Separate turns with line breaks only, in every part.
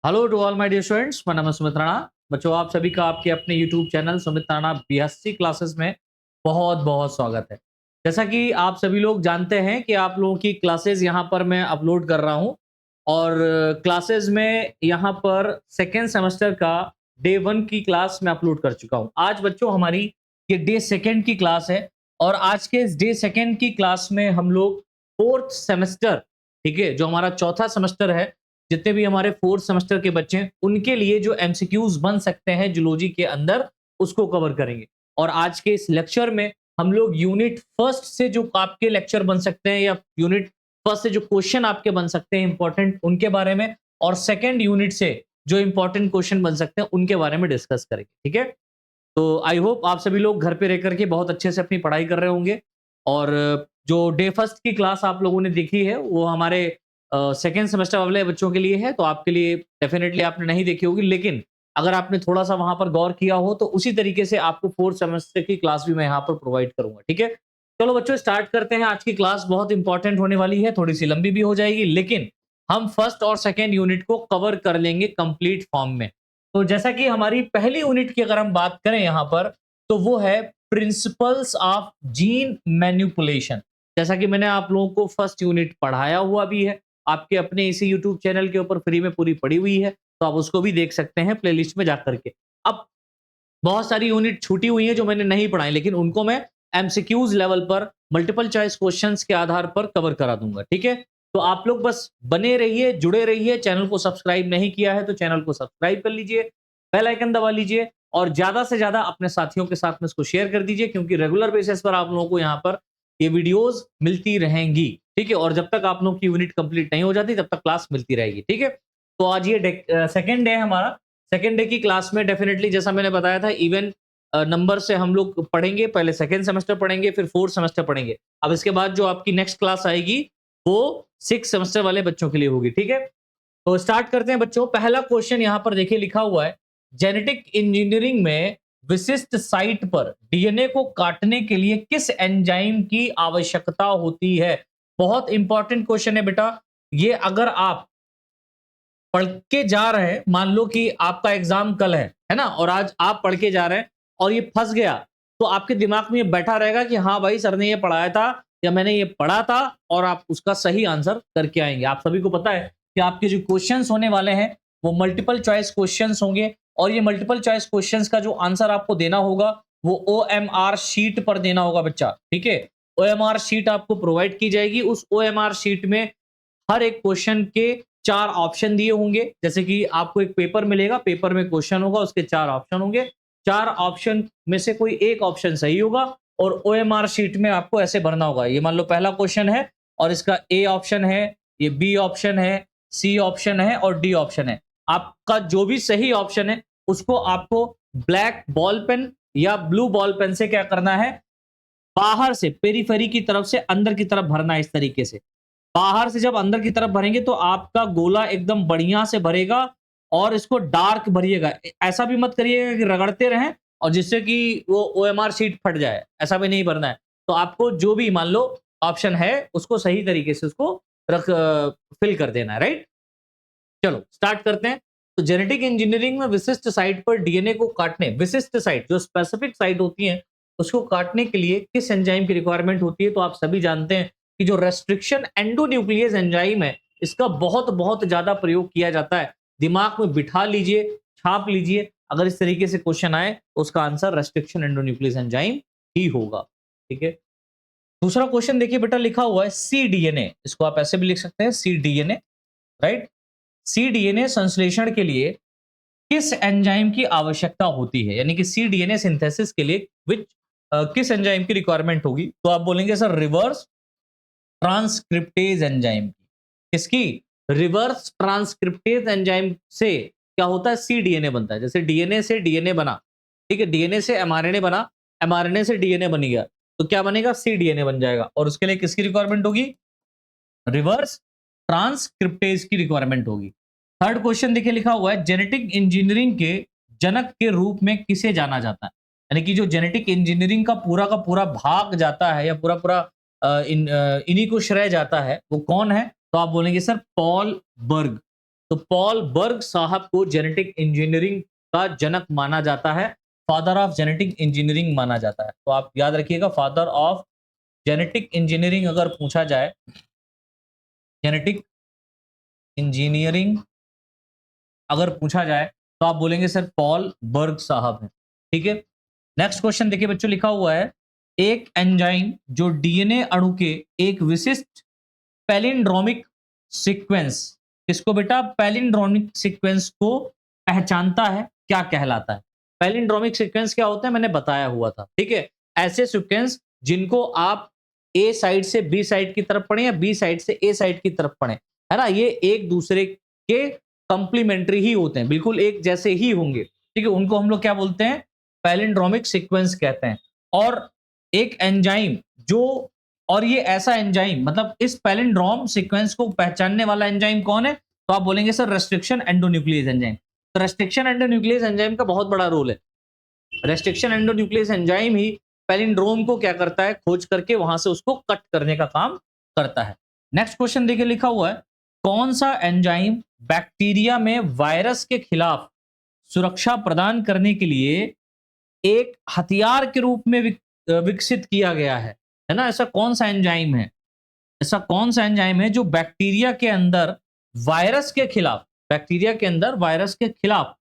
Hello to all my dear students, मेरा नाम है सुमित राणा। बच्चों, आप सभी का आपके अपने YouTube channel Sumit Rana BSc classes में बहुत बहुत स्वागत है। जैसा कि आप सभी लोग जानते हैं कि आप लोगों की क्लासेस यहाँ पर मैं अपलोड कर रहा हूँ और क्लासेस में यहाँ पर सेकेंड सेमेस्टर का डे 1 की क्लास मैं अपलोड कर चुका हूँ। आज बच्चों हमारी ये डे 2 की क्लास है और आज के इस डे 2 की क्लास में हम लोग फोर्थ सेमेस्टर, ठीक है, जो हमारा चौथा सेमेस्टर है, जितने भी हमारे फोर्थ सेमेस्टर के बच्चे हैं उनके लिए जो एमसीक्यूज बन सकते हैं जूलॉजी के अंदर, उसको कवर करेंगे। और आज के इस लेक्चर में हम लोग यूनिट फर्स्ट से जो आपके लेक्चर बन सकते हैं या यूनिट फर्स्ट से जो क्वेश्चन आपके बन सकते हैं इंपॉर्टेंट, उनके बारे में, और सेकेंड यूनिट से जो इंपॉर्टेंट क्वेश्चन बन सकते हैं उनके बारे में डिस्कस करेंगे। ठीक है, तो आई होप आप सभी लोग घर पे रह करके बहुत अच्छे से अपनी पढ़ाई कर रहे होंगे। और जो डे फर्स्ट की क्लास आप लोगों ने देखी है वो हमारे सेकेंड सेमेस्टर वाले बच्चों के लिए है, तो आपके लिए डेफिनेटली आपने नहीं देखी होगी, लेकिन अगर आपने थोड़ा सा वहां पर गौर किया हो तो उसी तरीके से आपको फोर्थ सेमेस्टर की क्लास भी मैं यहाँ पर प्रोवाइड करूंगा। ठीक है, चलो बच्चों स्टार्ट करते हैं। आज की क्लास बहुत इंपॉर्टेंट होने वाली है, थोड़ी सी लंबी भी हो जाएगी, लेकिन हम फर्स्ट और सेकेंड यूनिट को कवर कर लेंगे कंप्लीट फॉर्म में। तो जैसा कि हमारी पहली यूनिट की अगर हम बात करें यहाँ पर, तो वो है प्रिंसिपल्स ऑफ जीन मैनिपुलेशन। जैसा कि मैंने आप लोगों को फर्स्ट यूनिट पढ़ाया हुआ भी है, आपके अपने इसी यूट्यूब चैनल के ऊपर फ्री में पूरी पड़ी हुई है, तो आप उसको भी देख सकते हैं प्लेलिस्ट में जाकर के। अब बहुत सारी यूनिट छूटी हुई है जो मैंने नहीं पढ़ाई, लेकिन उनको मैं एमसीक्यूज लेवल पर मल्टीपल चॉइस क्वेश्चंस के आधार पर कवर करा दूंगा। ठीक है, तो आप लोग बस बने रहिए, जुड़े रहिए। चैनल को सब्सक्राइब नहीं किया है तो चैनल को सब्सक्राइब कर लीजिए, बेल आइकन दबा लीजिए और ज्यादा से ज्यादा अपने साथियों के साथ में इसको शेयर कर दीजिए, क्योंकि रेगुलर बेसिस पर आप लोगों को यहाँ पर ये वीडियोस मिलती रहेंगी। ठीक है, और जब तक आप लोगों की यूनिट कंप्लीट नहीं हो जाती तब तक क्लास मिलती रहेगी। ठीक है, तो आज ये सेकेंड डे है हमारा। सेकेंड डे की क्लास में डेफिनेटली जैसा मैंने बताया था, इवन नंबर से हम लोग पढ़ेंगे। पहले सेकेंड सेमेस्टर पढ़ेंगे, फिर फोर्थ सेमेस्टर पढ़ेंगे। अब इसके बाद जो आपकी नेक्स्ट क्लास आएगी वो सिक्स सेमेस्टर वाले बच्चों के लिए होगी। ठीक है, तो स्टार्ट करते हैं बच्चों। पहला क्वेश्चन यहाँ पर देखिए लिखा हुआ है, जेनेटिक इंजीनियरिंग में विशिष्ट साइट पर डीएनए को काटने के लिए किस एंजाइम की आवश्यकता होती है। बहुत इंपॉर्टेंट क्वेश्चन है बेटा ये। अगर आप पढ़ के जा रहे हैं, मान लो कि आपका एग्जाम कल है ना, और आज आप पढ़ के जा रहे हैं और ये फंस गया, तो आपके दिमाग में ये बैठा रहेगा कि हाँ भाई सर ने ये पढ़ाया था या मैंने ये पढ़ा था, और आप उसका सही आंसर करके आएंगे। आप सभी को पता है कि आपके जो क्वेश्चंस होने वाले हैं वो मल्टीपल चॉइस क्वेश्चंस होंगे, और ये मल्टीपल चॉइस क्वेश्चंस का जो आंसर आपको देना होगा वो ओएमआर शीट पर देना होगा बच्चा। ठीक है, ओएमआर शीट आपको प्रोवाइड की जाएगी। उस ओएमआर शीट में हर एक क्वेश्चन के चार ऑप्शन दिए होंगे। जैसे कि आपको एक पेपर मिलेगा, पेपर में क्वेश्चन होगा, उसके चार ऑप्शन होंगे। चार ऑप्शन में से कोई एक ऑप्शन सही होगा और ओएमआर शीट में आपको ऐसे भरना होगा। ये मान लो पहला क्वेश्चन है और इसका ए ऑप्शन है, ये बी ऑप्शन है, सी ऑप्शन है और डी ऑप्शन है। आपका जो भी सही ऑप्शन है उसको आपको ब्लैक बॉल पेन या ब्लू बॉल पेन से क्या करना है, बाहर से पेरीफेरी की तरफ से अंदर की तरफ भरना है। इस तरीके से बाहर से जब अंदर की तरफ भरेंगे तो आपका गोला एकदम बढ़िया से भरेगा, और इसको डार्क भरिएगा। ऐसा भी मत करिएगा कि रगड़ते रहें और जिससे कि वो ओएमआर शीट फट जाए, ऐसा भी नहीं भरना है। तो आपको जो भी मान लो ऑप्शन है उसको सही तरीके से उसको फिल कर देना है। राइट, चलो स्टार्ट करते हैं। तो जेनेटिक इंजीनियरिंग में विशिष्ट साइट पर डीएनए को काटने, विशिष्ट साइट जो स्पेसिफिक साइट होती है उसको काटने के लिए किस एंजाइम की रिक्वायरमेंट होती है। तो आप सभी जानते हैं कि जो रेस्ट्रिक्शन एंडोन्यूक्लियस एंजाइम है इसका बहुत बहुत ज्यादा प्रयोग किया जाता है। दिमाग में बिठा लीजिए, छाप लीजिए, अगर इस तरीके से क्वेश्चन आए तो उसका आंसर रेस्ट्रिक्शन एंडोन्यूक्लियस एंजाइम ही होगा। ठीक है, दूसरा क्वेश्चन देखिए बेटा लिखा हुआ है सी डीएनए। इसको आप ऐसे भी लिख सकते हैं सी डीएनए। राइट, सी डीएनए संश्लेषण के लिए किस एंजाइम की आवश्यकता होती है, यानी कि सी डीएनए सिंथेसिस के लिए विच किस एंजाइम की रिक्वायरमेंट होगी। तो आप बोलेंगे सर रिवर्स ट्रांसक्रिप्टेज एंजाइम की। किसकी? रिवर्स ट्रांसक्रिप्टेज एंजाइम से क्या होता है, सी डीएनए बनता है। जैसे डीएनए से डीएनए बना, ठीक है, डीएनए से एमआरएनए बना, एमआरएनए से डीएनए बन गया, तो क्या बनेगा, सी डीएनए बन जाएगा। और उसके लिए किसकी रिक्वायरमेंट होगी, रिवर्स ट्रांसक्रिप्टेज की रिक्वायरमेंट होगी। थर्ड क्वेश्चन देखिए लिखा हुआ है जेनेटिक इंजीनियरिंग के जनक के रूप में किसे जाना जाता है, यानी कि जो जेनेटिक इंजीनियरिंग का पूरा भाग जाता है या पूरा पूरा इन्हीं को श्रेय जाता है, वो कौन है। तो आप बोलेंगे सर पॉल बर्ग। तो पॉल बर्ग साहब को जेनेटिक इंजीनियरिंग का जनक माना जाता है, फादर ऑफ जेनेटिक इंजीनियरिंग माना जाता है। तो आप याद रखिएगा, फादर ऑफ जेनेटिक इंजीनियरिंग अगर पूछा जाए, जेनेटिक इंजीनियरिंग अगर पूछा जाए तो आप बोलेंगे सर पॉल बर्ग साहब हैं। ठीक है, नेक्स्ट क्वेश्चन देखिए बच्चों, लिखा हुआ है एक एंजाइम जो डीएनए अणु के एक विशिष्ट पैलिंड्रोमिक सीक्वेंस, इसको बेटा पैलिंड्रोमिक सीक्वेंस को पहचानता है, क्या कहलाता है? पैलिंड्रोमिक सीक्वेंस क्या होता है मैंने बताया हुआ था। ठीक है, ऐसे सीक्वेंस जिनको आप ए साइड से बी साइड की तरफ पढ़े या बी साइड से ए साइड की तरफ पढ़े, है ना, ये एक दूसरे के कंप्लीमेंट्री ही होते हैं, बिल्कुल एक जैसे ही होंगे। ठीक है, उनको हम लोग क्या बोलते हैं? पैलिंड्रोमिक सीक्वेंस कहते हैं। और एक एंजाइम जो, और ये ऐसा एंजाइम, मतलब इस पैलिंड्रोम सीक्वेंस को पहचानने वाला एंजाइम कौन है? तो आप बोलेंगे सर रेस्ट्रिक्शन एंडोन्यूक्लियस एंजाइम। तो रेस्ट्रिक्शन एंडोन्यूक्लियस एंजाइम का बहुत बड़ा रोल है। रेस्ट्रिक्शन एंडोन्यूक्लियस एंजाइम ही पैलिंड्रोम को क्या करता है? खोज करके वहां से उसको कट करने का काम करता है। नेक्स्ट क्वेश्चन देखिए, लिखा हुआ है कौन सा एंजाइम बैक्टीरिया में वायरस के खिलाफ सुरक्षा प्रदान करने के लिए एक हथियार के रूप में विकसित किया गया है ना? ऐसा कौन सा एंजाइम है? ऐसा कौन सा एंजाइम है जो बैक्टीरिया के अंदर वायरस के खिलाफ, बैक्टीरिया के अंदर वायरस के खिलाफ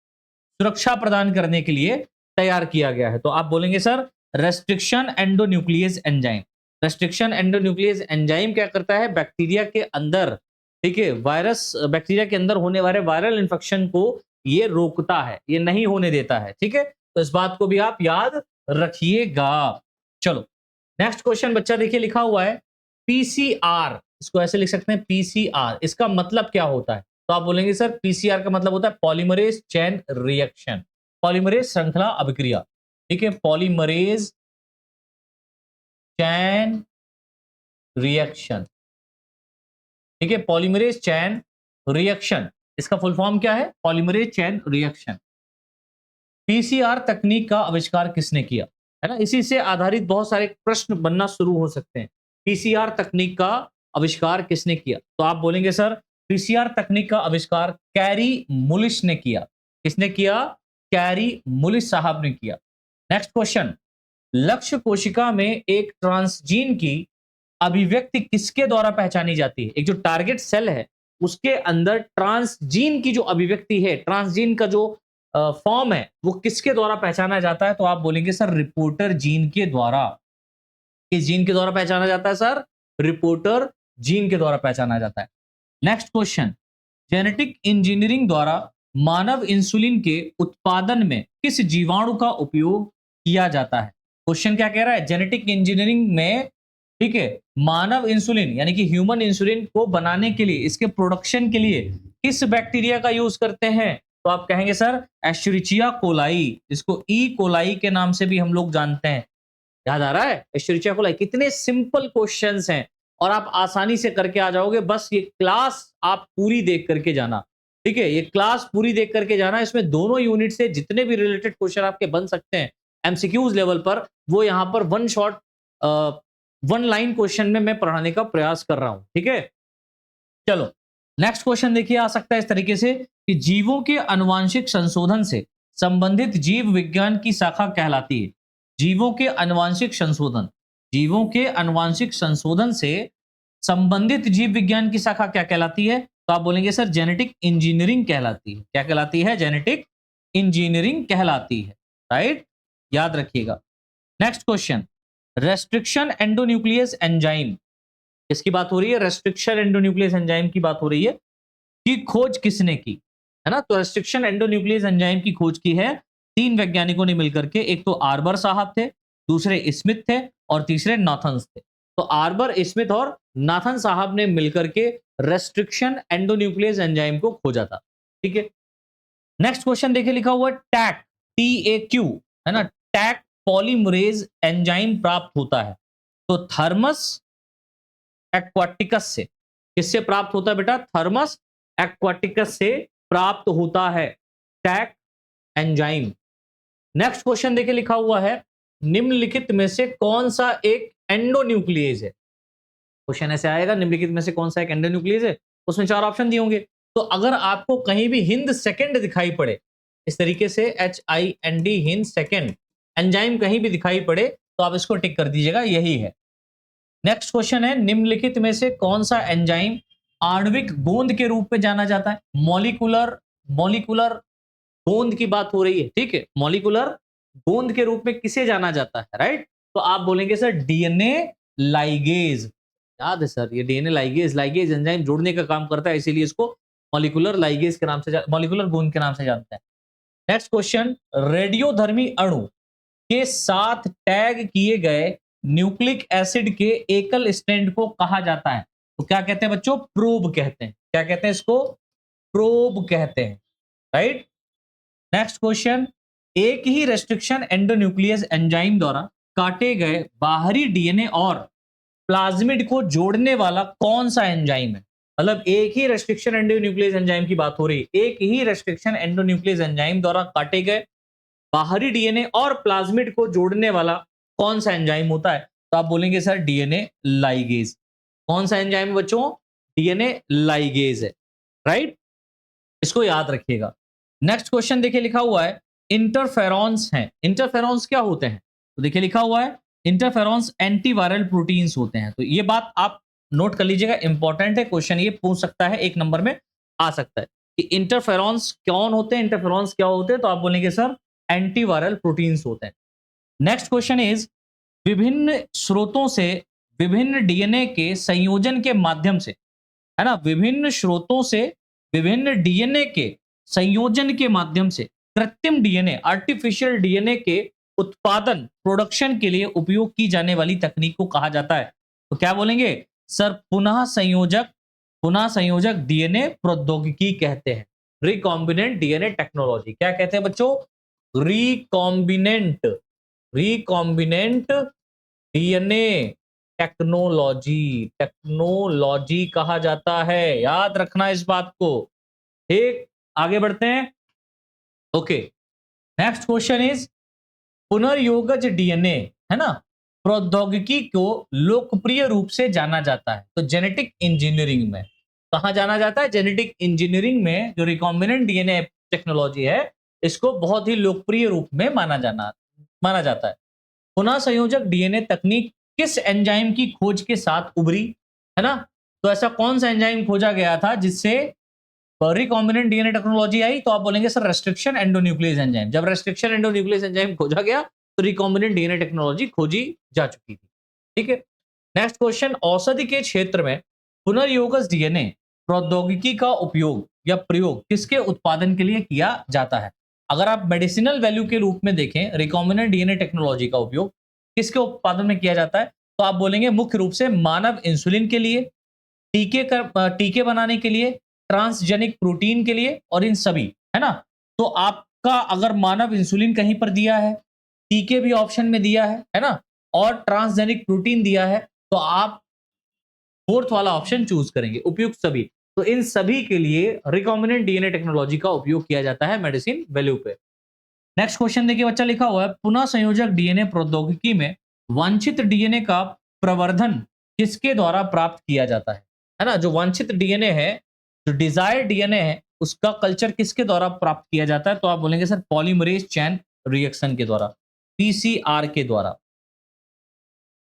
सुरक्षा प्रदान करने के लिए तैयार किया गया है? तो आप बोलेंगे sir restriction endonuclease enzyme. Restriction endonuclease enzyme क्या करता है? बैक्टीरिया के अंदर, ठीक है, वायरस, बैक्टीरिया के अंदर होने वाले वायरल इंफेक्शन को ये रोकता है, ये नहीं होने देता है। ठीक है, तो इस बात को भी आप याद रखिएगा। चलो नेक्स्ट क्वेश्चन बच्चा देखिए, लिखा हुआ है पीसीआर, इसको ऐसे लिख सकते हैं पीसीआर, इसका मतलब क्या होता है? तो आप बोलेंगे सर पीसीआर का मतलब होता है पॉलीमरेज चेन रिएक्शन, पॉलीमरेज श्रृंखला अभिक्रिया। ठीक है, पॉलीमरेज चैन रिएक्शन। ठीक है, पॉलीमरेज चैन रिएक्शन, इसका फुल फॉर्म क्या है? Polymerase chain reaction. पीसीआर तकनीक का आविष्कार किसने किया? है ना, इसी से आधारित बहुत सारे प्रश्न बनना शुरू हो सकते हैं। पीसीआर तकनीक का आविष्कार किसने किया? तो आप बोलेंगे सर पीसीआर तकनीक का आविष्कार कैरी मुलिश ने किया। किसने किया? कैरी मुलिश साहब ने किया। नेक्स्ट क्वेश्चन, लक्ष्य कोशिका में एक ट्रांसजीन की अभिव्यक्ति किसके द्वारा पहचानी जाती है? एक जो टारगेट सेल है उसके अंदर ट्रांसजीन की जो अभिव्यक्ति है, ट्रांसजीन का जो फॉर्म है, वो किसके द्वारा पहचाना जाता है? तो आप बोलेंगे सर रिपोर्टर जीन के द्वारा। किस जीन के द्वारा पहचाना जाता है सर? रिपोर्टर जीन के द्वारा पहचाना जाता है। नेक्स्ट क्वेश्चन, जेनेटिक इंजीनियरिंग द्वारा मानव इंसुलिन के उत्पादन में किस जीवाणु का उपयोग किया जाता है? क्वेश्चन क्या कह रहा है? जेनेटिक इंजीनियरिंग में, ठीक है, मानव इंसुलिन यानी कि ह्यूमन इंसुलिन को बनाने के लिए, इसके प्रोडक्शन के लिए किस बैक्टीरिया का यूज करते हैं? तो आप कहेंगे सर एस्चरिचिया कोलाई, इसको ई कोलाई के नाम से भी हम लोग जानते हैं। याद आ रहा है? एस्चरिचिया कोलाई। कितने सिंपल क्वेश्चंस हैं और आप आसानी से करके आ जाओगे। बस ये क्लास आप पूरी देख करके जाना, ठीक है, ये क्लास पूरी देख करके जाना। इसमें दोनों यूनिट से जितने भी रिलेटेड क्वेश्चन आपके बन सकते हैं एमसीक्यूज लेवल पर, वो यहाँ पर one shot, one line question में मैं पढ़ाने का प्रयास कर रहा हूं। ठीक है, चलो नेक्स्ट क्वेश्चन देखिए, आ सकता है इस तरीके से कि जीवों के आनुवांशिक संशोधन से संबंधित जीव विज्ञान की शाखा कहलाती है। जीवों के आनुवांशिक संशोधन, जीवों के आनुवांशिक संशोधन से संबंधित जीव विज्ञान की शाखा क्या कहलाती है? तो आप बोलेंगे सर जेनेटिक इंजीनियरिंग कहलाती है। क्या कहलाती है? जेनेटिक इंजीनियरिंग कहलाती है। राइट, याद रखिएगा। Next question, restriction endonuclease enzyme, किसकी बात हो रही है? रेस्ट्रिक्शन एंडोन्यूक्लियस एंजाइम की बात हो रही है। की खोज किसने की? है ना, तो रेस्ट्रिक्शन एंडोन्यूक्लियस एंजाइम की खोज की है 3 वैज्ञानिकों ने मिलकर के। एक तो आर्बर साहब थे, दूसरे स्मिथ थे और तीसरे नाथन्स थे। तो आर्बर, स्मिथ और नाथन साहब ने मिलकर के रेस्ट्रिक्शन एंडोन्यूक्लियस एंजाइम को खोजा था। ठीक है, नेक्स्ट क्वेश्चन देखिए, लिखा हुआ टैक, TAQ, है ना, टैक पॉलीमरेज एंजाइम प्राप्त होता है। तो थर्मस एक्वाटिकस से, किससे प्राप्त होता है बेटा? थर्मस एक्वाटिकस से प्राप्त होता है टैक एंजाइम। नेक्स्ट क्वेश्चन देखिए, लिखा हुआ है निम्नलिखित में से कौन सा एक एंडोन्यूक्लियस है? क्वेश्चन ऐसे आएगा, निम्नलिखित में से कौन सा एक एंडोन्यूक्लियस है? उसमें 4 ऑप्शन दिए होंगे। तो अगर आपको कहीं भी हिंद सेकंड दिखाई पड़े, इस तरीके से HIND हिंद सेकंड एंजाइम कहीं भी दिखाई पड़े तो आप इसको टिक कर दीजिएगा, यही है। नेक्स्ट क्वेश्चन है, निम्नलिखित में से कौन सा एंजाइम आणविक गोंद के रूप में जाना जाता है? मॉलिक्यूलर मॉलिक्यूलर गोंद की बात हो रही है, ठीक है। मॉलिक्यूलर गोंद के रूप में किसे जाना जाता है, राइट? तो आप बोलेंगे सर डीएनए लाइगेज। याद है सर, ये डीएनए लाइगेज, लाइगेज एंजाइम जोड़ने का काम करता है, इसीलिए इसको मॉलिक्यूलर लाइगेज के नाम से, मॉलिक्यूलर गोंद के नाम से जानते हैं। नेक्स्ट क्वेश्चन, रेडियोधर्मी अणु के साथ टैग किए गए न्यूक्लिक एसिड के एकल स्ट्रैंड को कहा जाता है? तो क्या कहते हैं बच्चों? प्रोब कहते हैं। क्या कहते हैं इसको? प्रोब कहते हैं, राइट। नेक्स्ट क्वेश्चन, एक ही रेस्ट्रिक्शन एंडोन्यूक्लियस एंजाइम द्वारा काटे गए बाहरी डीएनए और प्लाज्मिड को जोड़ने वाला कौन सा एंजाइम है? मतलब एक ही रेस्ट्रिक्शन एंडोन्यूक्लियस एंजाइम की बात हो रही है, एक ही रेस्ट्रिक्शन एंडोन्यूक्लियस एंजाइम द्वारा काटे गए बाहरी डीएनए और प्लाज्मिड को जोड़ने वाला कौन सा एंजाइम होता है? तो आप बोलेंगे सर डीएनए लाइगेज। कौन सा एंजाइम है बच्चों? डीएनए लाइगेज है, राइट। इसको याद रखिएगा। नेक्स्ट क्वेश्चन देखिए, लिखा हुआ है इंटरफेरॉन्स हैं। इंटरफेरॉन्स क्या होते हैं? तो देखिए लिखा हुआ है इंटरफेरॉन्स एंटीवायरल प्रोटीन्स होते हैं। तो ये बात आप नोट कर लीजिएगा, इंपॉर्टेंट है, क्वेश्चन ये पूछ सकता है, एक नंबर में आ सकता है कि इंटरफेरॉन्स कौन होते हैं, इंटरफेरॉन्स क्या होते हैं? तो आप बोलेंगे सर एंटीवायरल प्रोटीन्स होते हैं। नेक्स्ट क्वेश्चन इज, विभिन्न स्रोतों से विभिन्न डीएनए के संयोजन के माध्यम से, है ना, विभिन्न स्रोतों से विभिन्न डीएनए के संयोजन के माध्यम से कृत्रिम डीएनए, आर्टिफिशियल डीएनए के उत्पादन, प्रोडक्शन के लिए उपयोग की जाने वाली तकनीक को कहा जाता है? तो क्या बोलेंगे सर? पुनः संयोजक डीएनए प्रौद्योगिकी कहते हैं, रिकॉम्बिनेंट डीएनए टेक्नोलॉजी। क्या कहते हैं बच्चों? Recombinant recombinant DNA technology, technology कहा जाता है, याद रखना इस बात को। ठीक, आगे बढ़ते हैं। ओके, नेक्स्ट क्वेश्चन इज, पुनर्योगज डीएनए, है ना, प्रौद्योगिकी को लोकप्रिय रूप से जाना जाता है तो जेनेटिक इंजीनियरिंग में कहा जाना जाता है? जेनेटिक इंजीनियरिंग में जो रिकॉम्बिनेंट डीएनए टेक्नोलॉजी है, इसको बहुत ही लोकप्रिय रूप में माना जाता है। पुनः संयोजक डीएनए तकनीक किस एंजाइम की खोज के साथ उभरी, है ना? तो ऐसा कौन सा एंजाइम खोजा गया था जिससे रिकॉम्बिनेंट डीएनए टेक्नोलॉजी आई? तो आप बोलेंगे सर रेस्ट्रिक्शन एंडोन्यूक्लियस एंजाइम। जब रेस्ट्रिक्शन एंडोन्यूक्लियस एंजाइम खोजा गया तो रिकॉम्बिनेंट डीएनए टेक्नोलॉजी खोजी जा चुकी थी, ठीक है। नेक्स्ट क्वेश्चन, औषधि के क्षेत्र में पुनर्योगज डीएनए प्रौद्योगिकी का उपयोग या प्रयोग किसके उत्पादन के लिए किया जाता है? अगर आप मेडिसिनल वैल्यू के रूप में देखें, रिकॉम्बिनेंट डीएनए टेक्नोलॉजी का उपयोग किसके उत्पादन में किया जाता है? तो आप बोलेंगे मुख्य रूप से मानव इंसुलिन के लिए, टीके बनाने के लिए, ट्रांसजेनिक प्रोटीन के लिए और इन सभी, है ना। तो आपका अगर मानव इंसुलिन कहीं पर दिया है, टीके भी ऑप्शन में दिया है ना, और ट्रांसजेनिक प्रोटीन दिया है, तो आप फोर्थ वाला ऑप्शन चूज करेंगे, उपयुक्त सभी। तो इन सभी के लिए रिकॉम्बिनेंट डीएनए टेक्नोलॉजी का उपयोग किया जाता है मेडिसिन वैल्यू पे। नेक्स्ट क्वेश्चन देखिए बच्चा, लिखा हुआ है पुनः संयोजक डीएनए प्रौद्योगिकी में वांछित डीएनए का प्रवर्धन किसके द्वारा प्राप्त किया जाता है ना? जो वांछित डीएनए है, जो डिजायर्ड डीएनए है, उसका कल्चर किसके द्वारा प्राप्त किया जाता है? तो आप बोलेंगे सर पॉलीमरेज चेन रिएक्शन के द्वारा, पीसीआर के द्वारा।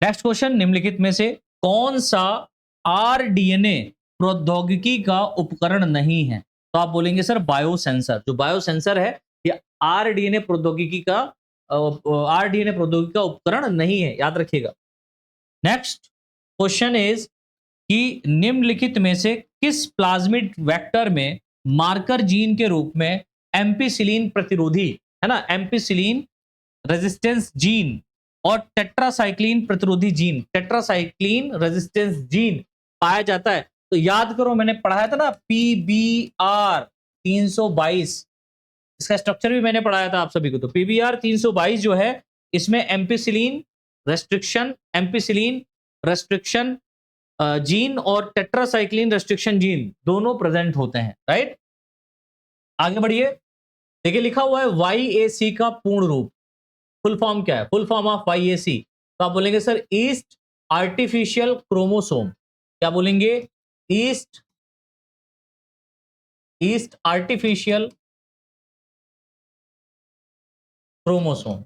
नेक्स्ट क्वेश्चन, निम्नलिखित में से कौन सा आरडीएनए प्रौद्योगिकी का उपकरण नहीं है? तो आप बोलेंगे सर बायोसेंसर। जो बायोसेंसर है ये आरडीएनए प्रौद्योगिकी का उपकरण नहीं है, याद रखिएगा। नेक्स्ट क्वेश्चन इज कि निम्नलिखित में से किस प्लाज्मिड वेक्टर में मार्कर जीन के रूप में एम्पिसिलिन प्रतिरोधी, है ना, एम्पिसिलिन रेजिस्टेंस जीन और टेट्रासाइक्लिन प्रतिरोधी जीन, टेट्रासाइक्लिन रेजिस्टेंस जीन पाया जाता है? तो याद करो, मैंने पढ़ाया था ना पीबीआर 322, इसका स्ट्रक्चर भी मैंने पढ़ाया था आप सभी को। तो पीबीआर 322 जो है, इसमें एम्पिसिलिन रेस्ट्रिक्शन जीन और टेट्रासाइक्लिन रेस्ट्रिक्शन जीन दोनों प्रेजेंट होते हैं, राइट। आगे बढ़िए, देखिए लिखा हुआ है YAC का पूर्ण रूप, फुल फॉर्म क्या है? फुल फॉर्म ऑफ YAC, तो आप बोलेंगे सर ईस्ट आर्टिफिशियल क्रोमोसोम। क्या बोलेंगे? East yeast artificial chromosome.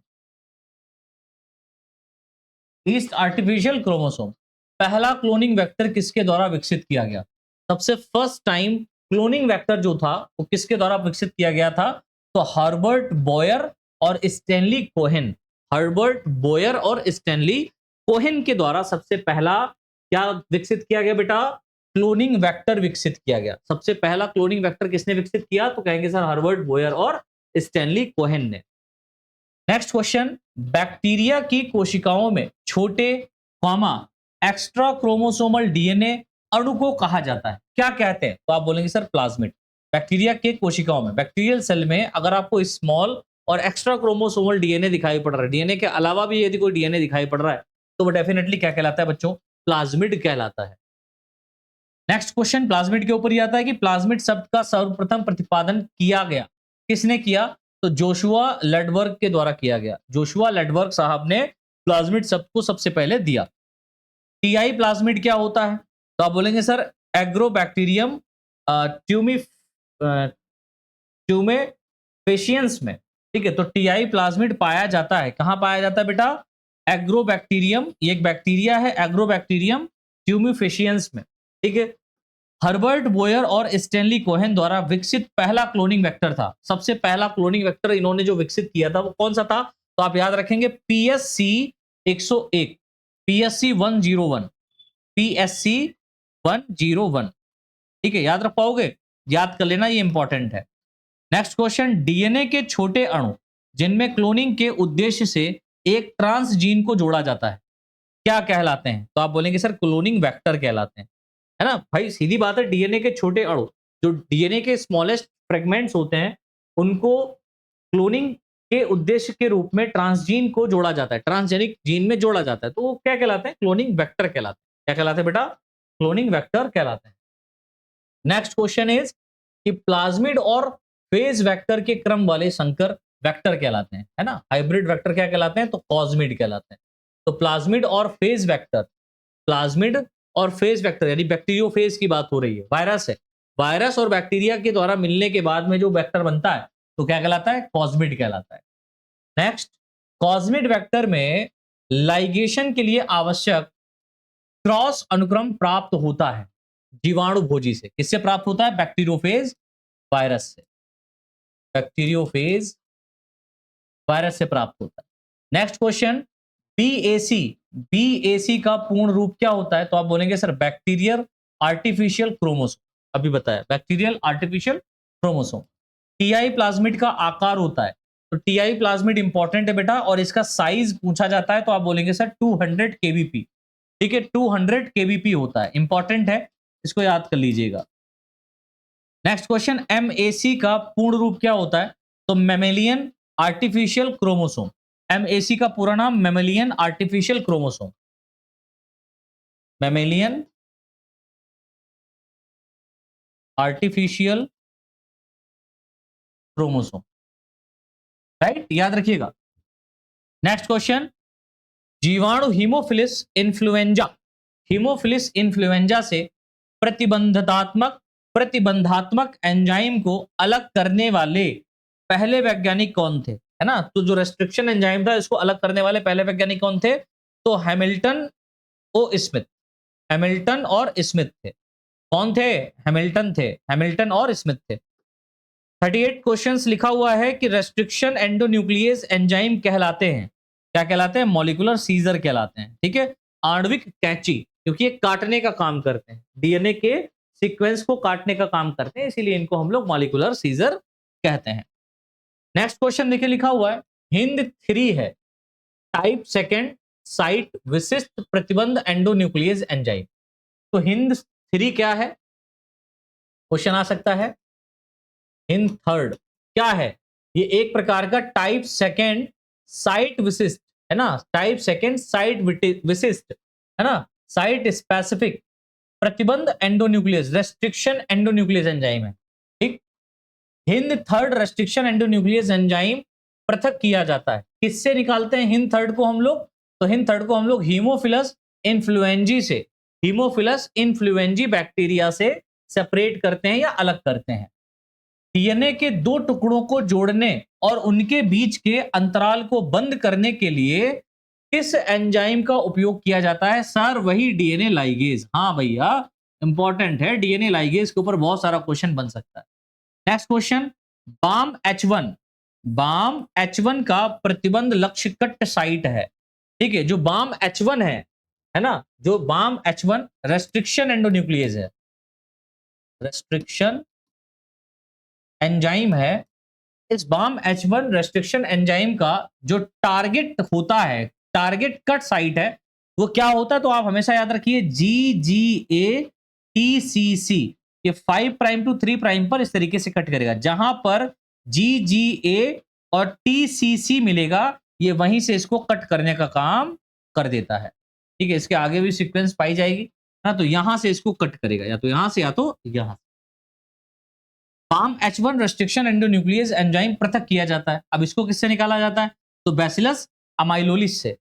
Yeast artificial chromosome, पहला क्लोनिंग वेक्टर किसके द्वारा विकसित किया गया? सबसे फर्स्ट टाइम क्लोनिंग वेक्टर जो था वो किसके द्वारा विकसित किया गया था? तो हर्बर्ट बॉयर और स्टैनली कोहेन। हर्बर्ट बॉयर और स्टैनली कोहेन के द्वारा सबसे पहला क्या विकसित किया गया बेटा? क्लोनिंग वेक्टर विकसित किया गया। सबसे पहला क्लोनिंग वेक्टर किसने विकसित किया? तो कहेंगे सर हर्बर्ट बॉयर और स्टैनली कोहेन ने। नेक्स्ट क्वेश्चन, बैक्टीरिया की कोशिकाओं में छोटे कॉमा एक्स्ट्रा क्रोमोसोमल डीएनए अणु को कहा जाता है, क्या कहते हैं? तो आप बोलेंगे सर प्लाज्मिड। बैक्टीरिया के कोशिकाओं में, बैक्टीरियल सेल में अगर आपको स्मॉल और एक्स्ट्रा क्रोमोसोमल डीएनए दिखाई पड़ रहा है, डीएनए के अलावा भी यदि कोई डीएनए दिखाई पड़ रहा है, तो वो डेफिनेटली क्या कहलाता है बच्चों? प्लाज्मिड कहलाता है। नेक्स्ट क्वेश्चन प्लाज्मिड के ऊपर ही आता है कि प्लाज्मिड शब्द का सर्वप्रथम प्रतिपादन किया गया, किसने किया? तो जोशुआ लेडबर्ग के द्वारा किया गया। जोशुआ लेडबर्ग साहब ने प्लाज्मिड शब्द को सबसे पहले दिया। टीआई प्लाज्मिड क्या होता है? तो आप बोलेंगे सर एग्रोबैक्टीरियम ट्यूमेफेशियंस में। ठीक है, तो टीआई प्लाज्मिड पाया जाता है, कहां पाया जाता है बेटा? एग्रोबैक्टीरियम, ये एक बैक्टीरिया है, एग्रोबैक्टीरियम ट्यूमेफेशियंस में। ठीक है, हर्बर्ट बॉयर और स्टैनली कोहेन द्वारा विकसित पहला क्लोनिंग वेक्टर था। सबसे पहला क्लोनिंग वेक्टर इन्होंने जो विकसित किया था वो कौन सा था? तो आप याद रखेंगे पीएससी 101, पीएससी 101, पीएससी 101। ठीक है, याद रख पाओगे? याद कर लेना, ये इंपॉर्टेंट है। नेक्स्ट क्वेश्चन, डीएनए के छोटे अणु जिनमें क्लोनिंग के उद्देश्य से एक ट्रांस जीन को जोड़ा जाता है, क्या कहलाते हैं? तो आप बोलेंगे सर क्लोनिंग वेक्टर कहलाते हैं, है ना भाई? सीधी बात है, डीएनए के छोटे अणु, जो डीएनए के स्मॉलेस्ट फ्रेगमेंट्स होते हैं, उनको क्लोनिंग के उद्देश्य के रूप में ट्रांसजीन को जोड़ा जाता है, ट्रांसजेनिक जीन में जोड़ा जाता है, तो वो क्या कहलाते हैं? क्लोनिंग वेक्टर कहलाते हैं। क्या कहलाते हैं बेटा? क्लोनिंग वेक्टर कहलाते हैं। नेक्स्ट क्वेश्चन इज कि प्लाज्मिड और फेज वेक्टर के क्रम वाले संकर वेक्टर कहलाते हैं, है ना? हाइब्रिड वेक्टर क्या कहलाते हैं? तो कॉस्मिड कहलाते हैं। तो प्लाज्मिड और फेज वेक्टर, प्लाज्मिड और फेज वेक्टर यानी बैक्टीरियोफेज की बात हो रही है, वायरस है, वायरस और बैक्टीरिया के द्वारा मिलने के बाद में जो वेक्टर बनता है तो क्या कहलाता है? कॉस्मिड कहलाता है। नेक्स्ट, कॉस्मिड वेक्टर में लाइगेशन के लिए आवश्यक क्रॉस अनुक्रम प्राप्त होता है जीवाणु भोजी से। किससे प्राप्त होता है? बैक्टीरियोफेज वायरस से, बैक्टीरियोफेज वायरस से प्राप्त होता है। नेक्स्ट क्वेश्चन, बीएसी, बीएसी का पूर्ण रूप क्या होता है? तो आप बोलेंगे सर बैक्टीरियल आर्टिफिशियल क्रोमोसोम। अभी बताया, bacterial artificial chromosome. TI plasmid का आकार होता है, तो टीआई प्लाज्मिड इंपॉर्टेंट है बेटा, और इसका साइज पूछा जाता है तो आप बोलेंगे सर 200 केबीपी। ठीक है, 200 केबीपी होता है, इंपॉर्टेंट है, इसको याद कर लीजिएगा। नेक्स्ट क्वेश्चन, एमएसी का पूर्ण रूप क्या होता है? तो मैमेलियन आर्टिफिशियल क्रोमोसोम। एमएसी का पूरा नाम mammalian artificial chromosome, mammalian artificial chromosome, right? याद रखिएगा। नेक्स्ट क्वेश्चन, जीवाणु हीमोफिलिस इन्फ्लुएंजा, हीमोफिलिस इन्फ्लुएंजा से प्रतिबंधात्मक एंजाइम को अलग करने वाले पहले वैज्ञानिक कौन थे? है ना? तो जो रेस्ट्रिक्शन एंजाइम था इसको अलग करने वाले पहले वैज्ञानिक कौन थे? तो हैमिल्टन ओ स्मिथ, हैमिल्टन और स्मिथ थे। कौन थे? हैमिल्टन थे, हैमिल्टन और स्मिथ थे। 38 क्वेश्चंस लिखा हुआ है कि रेस्ट्रिक्शन एंडोन्यूक्लियस एंजाइम कहलाते हैं, क्या कहलाते हैं? मॉलिक्यूलर सीजर कहलाते हैं। ठीक है, आणविक कैंची, क्योंकि ये काटने का काम करते हैं, डीएनए के सीक्वेंस को काटने का काम करते हैं, इसीलिए इनको हम लोग मॉलिक्यूलर सीजर कहते हैं। नेक्स्ट क्वेश्चन देखिए लिखा हुआ है, हिंद 3 है टाइप सेकेंड साइट विशिष्ट प्रतिबंध एंडोन्यूक्लियस एंजाइम। तो हिंद 3 क्या है? क्वेश्चन आ सकता है। हिंद थर्ड क्या है? ये एक प्रकार का टाइप सेकेंड साइट विशिष्ट, है ना? टाइप सेकेंड साइट विशिष्ट, है ना? साइट स्पेसिफिक प्रतिबंध एंडोन्यूक्लियस, रेस्ट्रिक्शन एंडोन्यूक्लियस एंजाइम है। ठीक, Hind third restriction endonuclease enzyme पृथक किया जाता है। किससे निकालते हैं हिंद थर्ड को हम लोग? तो हिंद थर्ड को हम लोग हीमोफिलस इन्फ्लुएंजी से, हीमोफिलस इन्फ्लुएंजी बैक्टीरिया से सेपरेट करते हैं या अलग करते हैं। डीएनए के दो टुकड़ों को जोड़ने और उनके बीच के अंतराल को बंद करने के लिए किस एंजाइम का उपयोग किया जाता है? सर वही डीएनए लाइगेज। हाँ भैया, इंपॉर्टेंट है, डीएनए लाइगेज के ऊपर बहुत सारा क्वेश्चन बन सकता है। Next question, Bam H one, Bam H one का प्रतिबंध लक्ष्य कट साइट है। ठीक है, जो बाम एच वन है ना, जो Bam H one restriction endonuclease है, रेस्ट्रिक्शन एंजाइम है। इस Bam H one restriction enzyme का जो टारगेट होता है, टारगेट कट साइट है, वो क्या होता है? तो आप हमेशा याद रखिए GGA-TCC, ये 5 प्राइम टू 3 प्राइम पर इस तरीके से कट करेगा। जहां पर GGA और TCC मिलेगा, ये वहीं से इसको कट करने का काम कर देता है। ठीक है, इसके आगे भी सीक्वेंस पाई जाएगी ना, तो यहां से इसको कट करेगा, या तो यहां से या तो यहां से। Bam H one restriction endonuclease enzyme पृथक किया जाता है। अब इसको किससे निकाला जाता है? तो बैसिलस अमाइलोलिस से।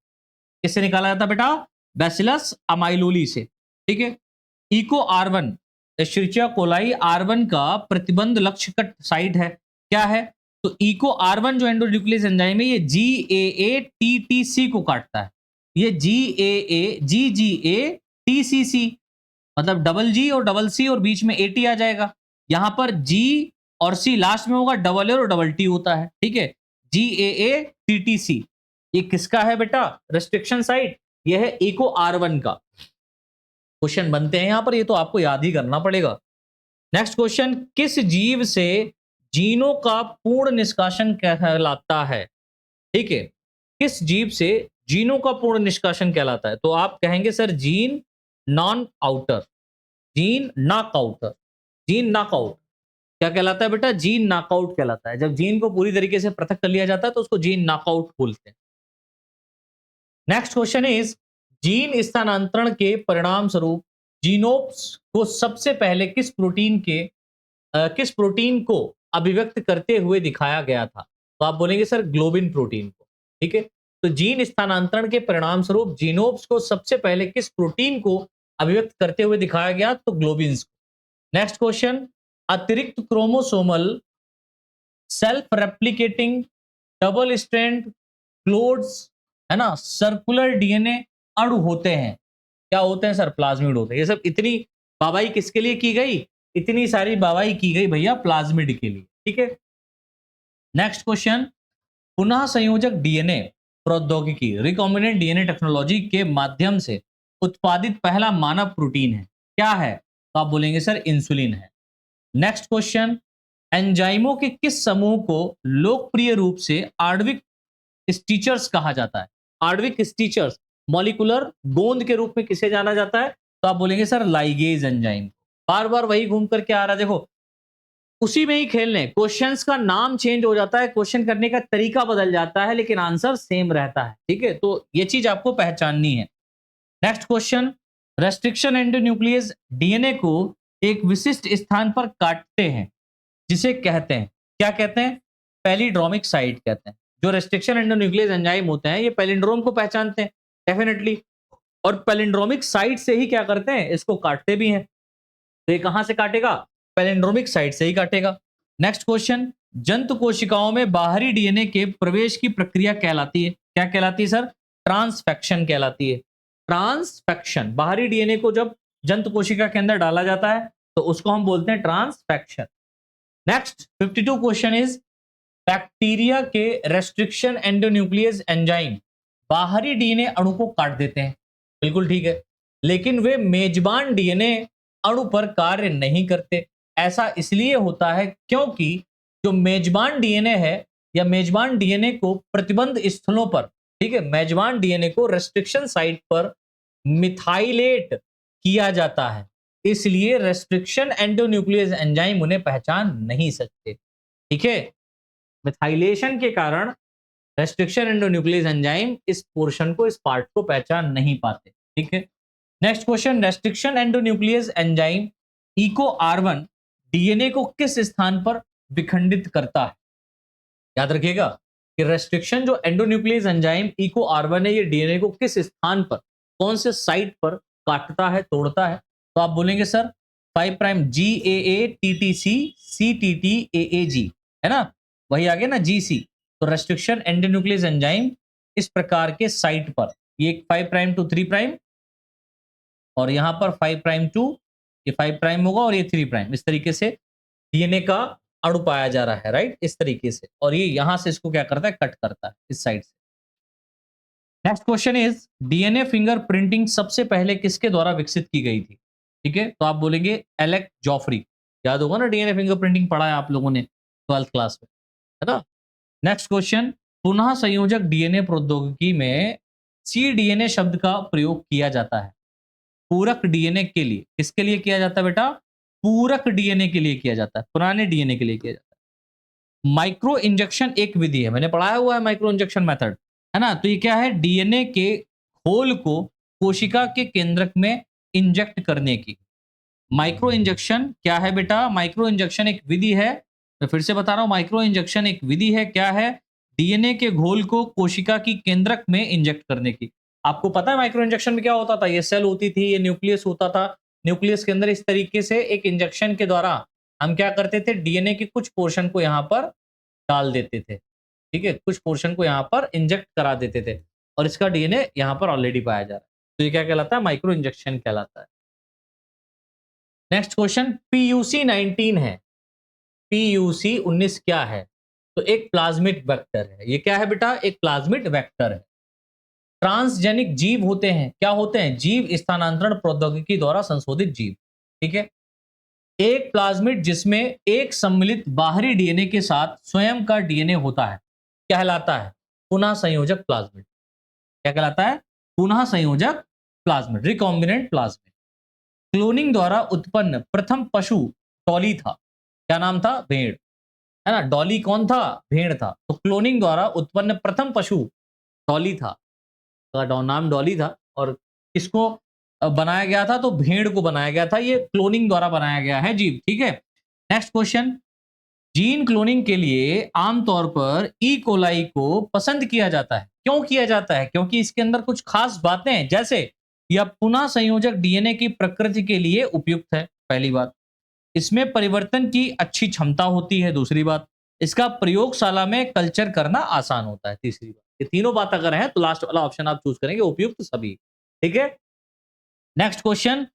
किससे निकाला जाता है बेटा? बैसिलस अमाइलोली से। ठीक है, इको आर1, एश्चेरिचिया कोलाई आर1 का प्रतिबंध लक्ष्य कट साइट है, क्या है? तो इको आर1 जो एंडोन्यूक्लियस एंजाइम है, ये GAA-TTC को काटता है। ये GGA-TCC, मतलब डबल जी और डबल सी और बीच में AT आ जाएगा। यहां पर G और C लास्ट में होगा, डबल A और डबल T होता है। ठीक है, GAA-TTC, ये किसका है बेटा? Restriction site. ये है इको आर1 का। क्वेश्चन बनते हैं यहां पर, ये तो आपको याद ही करना पड़ेगा। नेक्स्ट क्वेश्चन, किस जीव से जीनों का पूर्ण निष्कासन कहलाता है? ठीक है, किस जीव से जीनों का पूर्ण निष्कासन कहलाता है? तो आप कहेंगे sir gene non outer, gene knockouter, gene knockout क्या कहलाता है बेटा? जीन नॉकआउट कहलाता है। जब जीन को पूरी तरीके से पृथक कर लिया जाता है तो उसको जीन नॉकआउट बोलते हैं। नेक्स्ट क्वेश्चन इज, जीन स्थानांतरण के परिणाम स्वरूप जीनोप्स को सबसे पहले किस प्रोटीन को अभिव्यक्त करते हुए दिखाया गया था? तो आप बोलेंगे सर ग्लोबिन प्रोटीन को। ठीक है, तो जीन स्थानांतरण के परिणाम स्वरूप जीनोप्स को सबसे पहले किस प्रोटीन को अभिव्यक्त करते हुए दिखाया गया? तो ग्लोबिन्स को। नेक्स्ट क्वेश्चन, अतिरिक्त chromosomal self replicating double strand closed, है ना, सर्कुलर डीएनए अणु होते हैं, क्या होते हैं सर? प्लाज्मिड होते हैं। ये सब इतनी बाबाई किसके लिए की गई? इतनी सारी बाबाई की गई भैया प्लाज्मिड के लिए। ठीक है, नेक्स्ट क्वेश्चन, पुनः संयोजक डीएनए प्रौद्योगिकी, रिकॉम्बिनेंट डीएनए टेक्नोलॉजी के माध्यम से उत्पादित पहला मानव प्रोटीन है, क्या है? तो आप बोलेंगे सर इंसुलिन है। नेक्स्ट क्वेश्चन, एंजाइमों के किस समूह को लोकप्रिय रूप से आणविक स्टीचर्स कहा जाता है? आणविक स्टीचर्स, मॉलिक्यूलर गोंद के रूप में किसे जाना जाता है? तो आप बोलेंगे सर लाइगेज एंजाइम। बार बार वही घूम करके आ रहा है, देखो उसी में ही खेलने, क्वेश्चंस का नाम चेंज हो जाता है, क्वेश्चन करने का तरीका बदल जाता है, लेकिन आंसर सेम रहता है। ठीक है, तो ये चीज आपको पहचाननी है। Next question, restriction endonuclease DNA को एक विशिष्ट स्थान पर काटते हैं, जिसे कहते हैं, क्या कहते हैं? पैलिड्रोमिक साइट कहते हैं। जो रेस्ट्रिक्शन एंडोन्यूक्लियस एंजाइम होते हैं, ये पैलिंड्रोम को पहचानते हैं डेफिनेटली, और पैलिंड्रोमिक साइट से ही क्या करते हैं? इसको काटते भी हैं। तो ये कहां से काटेगा? पैलिंड्रोमिक साइट से ही काटेगा। नेक्स्ट क्वेश्चन, जंतु कोशिकाओं में बाहरी डीएनए के प्रवेश की प्रक्रिया कहलाती है, क्या कहलाती है सर? ट्रांसफेक्शन कहलाती है। ट्रांसफेक्शन, बाहरी डीएनए को जब जंतु कोशिका के अंदर डाला जाता है तो उसको हम बोलते हैं transfection. Next 52 question is, bacteria के रेस्ट्रिक्शन एंडोन्यूक्लियस एंजाइम बाहरी डीएनए अणु को काट देते हैं, बिल्कुल ठीक है, लेकिन वे मेजबान डीएनए अणु पर कार्य नहीं करते। ऐसा इसलिए होता है क्योंकि जो मेजबान डीएनए है, या मेजबान डीएनए को प्रतिबंध स्थलों पर, ठीक है, मेजबान डीएनए को रेस्ट्रिक्शन साइट पर मिथाइलेट किया जाता है, इसलिए रेस्ट्रिक्शन एंडोन्यूक्लियस एंजाइम उन्हें पहचान नहीं सकते। ठीक है, मिथाइलेशन के कारण रेस्ट्रिक्शन एंडोन्यूक्लियस एंजाइम इस पोर्शन को, इस पार्ट को पहचान नहीं पाते। ठीक है, next question, restriction endonuclease enzyme Eco आर1 डीएनए को किस स्थान पर विखंडित करता है? याद रखिएगा कि रेस्ट्रिक्शन जो एंडोन्यूक्लियस एंजाइम इको आर1 है, ये डीएनए को किस स्थान पर, कौन से साइट पर काटता है, तोड़ता है? तो आप बोलेंगे सर 5 प्राइम GAA-TTC CTT-AAG, है ना, वही आ गया ना GC। तो रेस्ट्रिक्शन एंडोन्यूक्लियस एंजाइम इस प्रकार के साइट पर, ये 5 प्राइम टू 3 प्राइम और यहां पर 5 प्राइम टू, ये 5 प्राइम होगा और ये 3 प्राइम, इस तरीके से डीएनए का अणु पाया जा रहा है, राइट, इस तरीके से, और ये यहां से इसको क्या करता है, कट करता है इस साइड से। Next question is DNA fingerprinting सबसे पहले किसके द्वारा विकसित की गई थी? ठीक है, तो आप बोलेंगे एलेक जॉफरी, याद होगा ना, डीएनए फिंगरप्रिंटिंग पढ़ा है आप लोगों ने 12th क्लास में, है ना। नेक्स्ट क्वेश्चन, पुनः संयोजक डीएनए प्रौद्योगिकी में cDNA शब्द का प्रयोग किया जाता है पूरक डीएनए के लिए, किसके लिए किया जाता है बेटा? पूरक डीएनए के लिए किया जाता है, पुराने डीएनए के लिए किया जाता है। माइक्रो इंजेक्शन एक विधि है, मैंने पढ़ाया हुआ है माइक्रो इंजेक्शन मेथड, है ना। तो ये क्या है? डीएनए के घोल को कोशिका के केंद्रक में इंजेक्ट करने की। माइक्रो इंजेक्शन क्या है बेटा? माइक्रो इंजेक्शन एक विधि है, मैं फिर से बता रहा हूं, माइक्रो इंजेक्शन एक विधि है, क्या है? डीएनए के घोल को कोशिका की केंद्रक में इंजेक्ट करने की। आपको पता है माइक्रो इंजेक्शन में क्या होता था? ये सेल होती थी, ये न्यूक्लियस होता था, न्यूक्लियस के अंदर इस तरीके से एक इंजेक्शन के द्वारा हम क्या करते थे, डीएनए के कुछ पोर्शन को यहां पर डाल देते थे, ठीक है, कुछ पोर्शन को यहां पर इंजेक्ट करा देते थे और इसका डीएनए यहां पर ऑलरेडी पाया जा रहा है, तो ये क्या कहलाता है? माइक्रो इंजेक्शन कहलाता है। नेक्स्ट क्वेश्चन, पीयूसी 19 है, पीयूसी 19 क्या है? तो एक प्लाज्मिड वेक्टर है। ये क्या है बेटा? एक प्लाज्मिड वेक्टर है। ट्रांसजेनिक जीव होते हैं, क्या होते हैं? जीव स्थानांतरण प्रौद्योगिकी द्वारा संशोधित जीव, ठीक है। एक प्लाज्मिड जिसमें एक सम्मिलित बाहरी डीएनए के साथ स्वयं का डीएनए होता है कहलाता है पुनः संयोजक प्लाज्मिड। क्या कहलाता है? पुनः संयोजक प्लाज्मिड, रिकॉम्बिनेंट प्लाज्मिड। क्लोनिंग द्वारा उत्पन्न प्रथम पशु डॉली था, क्या नाम था? भेड़, है ना। डॉली कौन था? भेड़ था। तो क्लोनिंग द्वारा उत्पन्न प्रथम पशु डॉली था, का नाम डॉली था, और किसको बनाया गया था? तो भेड़ को बनाया गया था। ये क्लोनिंग द्वारा बनाया गया है जीव, ठीक है। नेक्स्ट क्वेश्चन, जीन क्लोनिंग के लिए आमतौर पर ई कोलाई को पसंद किया जाता है, क्यों किया जाता है? क्योंकि इसके अंदर कुछ खास बातें हैं, जैसे यह पुनः संयोजक डीएनए की प्रकृति के लिए उपयुक्त है, पहली बात। इसमें परिवर्तन की अच्छी क्षमता होती है, दूसरी बात। इसका प्रयोगशाला में कल्चर करना आसान होता है, तीसरी बात। ये तीनों बात अगर है तो लास्ट वाला ऑप्शन आप चूज करेंगे, उपयुक्त सभी, ठीक है। नेक्स्ट क्वेश्चन,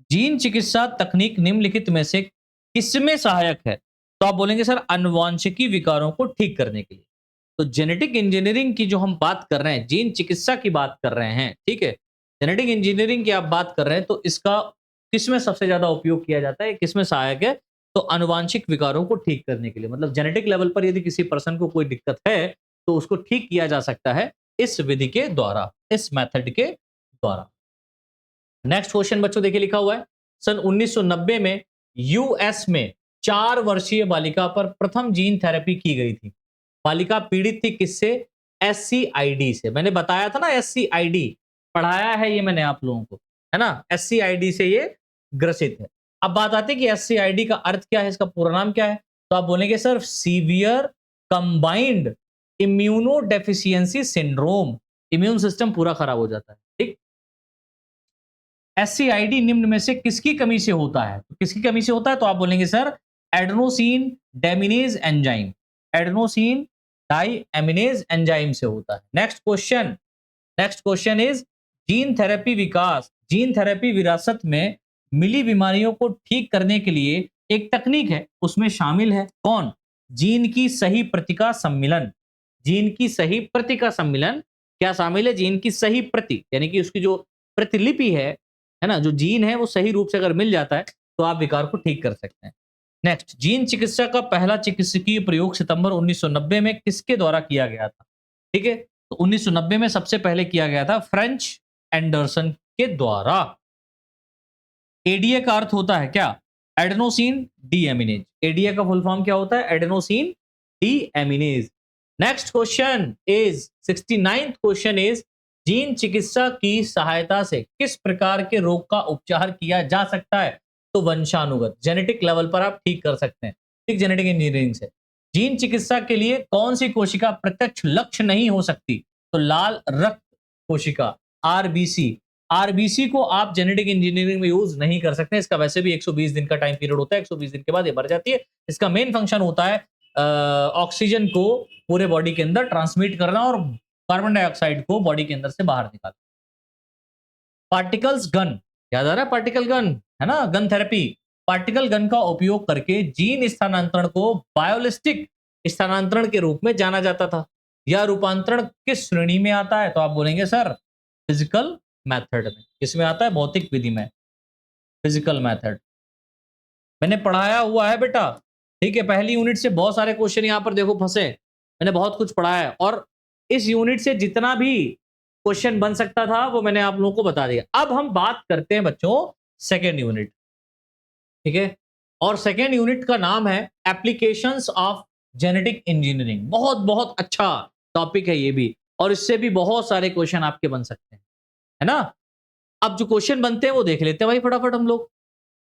जीन चिकित्सा तकनीक निम्नलिखित में से किसमें सहायक है? तो आप बोलेंगे सर अनुवांशिकी विकारों को ठीक करने के लिए। तो जेनेटिक इंजीनियरिंग की जो हम बात कर रहे हैं, जीन चिकित्सा की बात कर रहे हैं, ठीक है, जेनेटिक इंजीनियरिंग की आप बात कर रहे हैं, तो इसका किसमें सबसे ज्यादा उपयोग किया जाता है, किसमें सहायक है? तो अनुवांशिक विकारों को ठीक करने के लिए, मतलब जेनेटिक लेवल पर यदि किसी पर्सन को कोई दिक्कत है तो उसको ठीक किया जा सकता है इस विधि के द्वारा, इस मेथड के द्वारा। नेक्स्ट क्वेश्चन बच्चों देखिए लिखा हुआ है, सन 1990 में यूएस में 4 वर्षीय बालिका पर प्रथम जीन थेरेपी की गई थी। बालिका पीड़ित थी किससे? एससीआईडी से। मैंने बताया था ना, एससीआईडी पढ़ाया है ये मैंने आप लोगों को, है ना। एससीआईडी से ये ग्रसित है। अब बात आती है कि एससीआईडी का अर्थ क्या है, इसका पूरा नाम क्या है? तो आप बोलेंगे sir severe combined immuno deficiency syndrome, immune system पूरा खराब हो जाता है, ठीक। एससीआईडी निम्न में से किसकी कमी से होता है? तो किसकी कमी से होता है? तो आप बोलेंगे sir adenosine deaminase enzyme, adenosine deaminase enzyme से होता है। Next question is gene therapy विकास, जीन थेरेपी विरासत में मिली बीमारियों को ठीक करने के लिए एक तकनीक है, उसमें शामिल है कौन? जीन की सही प्रतिका सम्मिलन। जीन की सही प्रतिका सम्मिलन क्या शामिल है? जीन की सही प्रति, यानी कि उसकी जो प्रतिलिपि है ना, जो जीन है वो सही रूप से अगर मिल जाता है तो आप विकार को ठीक कर सकते हैं। नेक्स्ट, जीन चिकित्सा का पहला चिकित्सकीय प्रयोग सितंबर 1990 में किसके द्वारा किया गया था? ठीक है, तो 1990 में सबसे पहले किया गया था फ्रेंच एंडरसन के द्वारा। एडीए का अर्थ होता है क्या? Adenosine deaminase. एडीए का फुल फॉर्म क्या होता है? Adenosine deaminase. Next question is 69th question is gene चिकित्सा की सहायता से किस प्रकार के रोग का उपचार किया जा सकता है? तो वंशानुगत, जेनेटिक लेवल पर आप ठीक कर सकते हैं, ठीक, जेनेटिक इंजीनियरिंग से। जीन चिकित्सा के लिए कौन सी कोशिका प्रत्यक्ष लक्ष्य नहीं हो सकती? तो लाल रक्त कोशिका, आरबीसी। आरबीसी को आप जेनेटिक इंजीनियरिंग में यूज नहीं कर सकते, इसका वैसे भी 120 दिन का टाइम पीरियड होता है, 120 दिन के बाद ये मर जाती है। इसका मेन फंक्शन होता है ऑक्सीजन को पूरे बॉडी के अंदर ट्रांसमिट करना और कार्बन डाइऑक्साइड को बॉडी के अंदर से बाहर निकालना। पार्टिकल्स गन, याद आ रहा है पार्टिकल गन, है ना, गन थेरेपी। पार्टिकल गन का उपयोग करके जीन स्थानांतरण को बायोलिस्टिक स्थानांतरण के रूप में जाना जाता था। यह रूपांतरण किस श्रेणी में आता है? तो आप बोलेंगे सर फिजिकल मेथड में। किसमें आता है? भौतिक विधि में, फिजिकल मेथड। मैंने पढ़ाया हुआ है बेटा, ठीक है, पहली यूनिट से बहुत सारे क्वेश्चन यहां पर देखो फंसे, मैंने बहुत कुछ पढ़ाया है और इस यूनिट से जितना भी क्वेश्चन बन सकता था वो मैंने आप लोगों को बता दिया। अब हम बात करते हैं बच्चों सेकेंड यूनिट, ठीक है, और सेकेंड यूनिट का नाम है एप्लीकेशंस ऑफ जेनेटिक इंजीनियरिंग। बहुत बहुत अच्छा टॉपिक है ये भी, और इससे भी बहुत सारे क्वेश्चन आपके बन सकते हैं, है ना। अब जो क्वेश्चन बनते हैं वो देख लेते हैं भाई फटाफट हम लोग।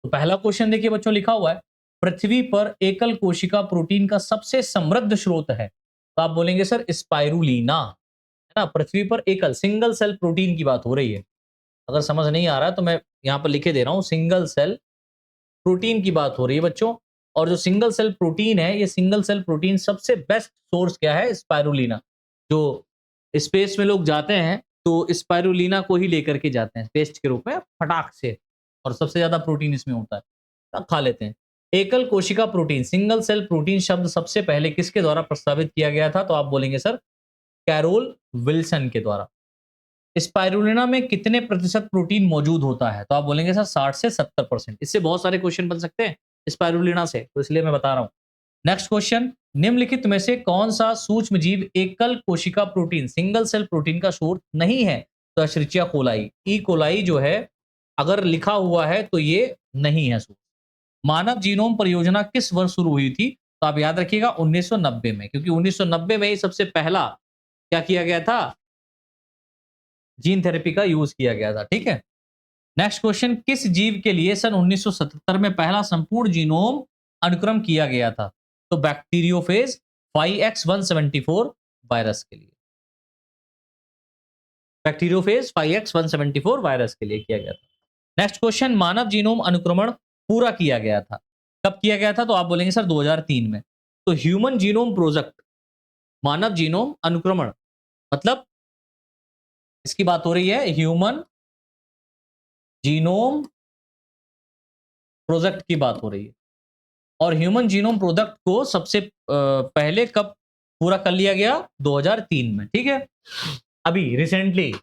तो पहला क्वेश्चन देखिए बच्चों, लिखा हुआ है पृथ्वी पर एकल कोशिका प्रोटीन का सबसे समृद्ध स्रोत है। तो आप बोलेंगे सर स्पाइरुलिना, है ना। पृथ्वी पर एकल सिंगल सेल प्रोटीन की बात हो रही है। अगर समझ नहीं आ रहा है तो मैं यहां पर लिखे दे रहा हूं, सिंगल सेल प्रोटीन की बात हो रही है बच्चों। और जो सिंगल सेल प्रोटीन है, ये सिंगल सेल प्रोटीन सबसे बेस्ट सोर्स क्या है? स्पाइरुलिना। जो स्पेस में लोग जाते हैं तो स्पाइरुलिना को ही लेकर के जाते हैं पेस्ट के रूप में फटाक से, और सबसे ज्यादा प्रोटीन इसमें होता है, तब खा लेते हैं। एकल कोशिका प्रोटीन, सिंगल सेल प्रोटीन शब्द सबसे पहले किसके द्वारा प्रस्तावित किया गया था? तो आप बोलेंगे सर कैरोल विल्सन के द्वारा। स्पाइरुलिना में कितने प्रतिशत प्रोटीन मौजूद होता है? तो आप बोलेंगे सर 60 से 70%। इससे बहुत सारे क्वेश्चन बन सकते हैं स्पाइरुलिना से, तो इसलिए मैं बता रहा हूं। नेक्स्ट क्वेश्चन, निम्नलिखित में से कौन सा सूक्ष्म जीव एकल कोशिका प्रोटीन सिंगल सेल प्रोटीन का स्रोत नहीं है? तो एशरिचिया कोलाई, ई कोलाई जो है अगर लिखा हुआ है तो ये नहीं है स्रोत। मानव जीनोम परियोजना किस वर्ष शुरू हुई थी? तो आप याद रखिएगा 1990 में, क्योंकि 1990 में ही सबसे पहला क्या किया गया था? जीन थेरेपी का यूज किया गया था, ठीक है। नेक्स्ट क्वेश्चन, किस जीव के लिए सन 1977 में पहला संपूर्ण जीनोम अनुक्रम किया गया था? तो बैक्टीरियोफेज 5X174 वायरस के लिए, बैक्टीरियोफेज 5X174 वायरस के लिए किया गया था। नेक्स्ट क्वेश्चन, मानव जीनोम अनुक्रमण पूरा किया गया था, कब किया गया था? तो आप बोलेंगे सर 2003 में। तो ह्यूमन जीनोम प्रोजेक्ट, मानव जीनोम अनुक्रमण मतलब इसकी बात हो रही है ह्यूमन जीनोम प्रोजेक्ट की बात हो रही है। और ह्यूमन जीनोम प्रोजेक्ट को सबसे पहले कब पूरा कर लिया गया? 2003 में, ठीक है। अभी रिसेंटली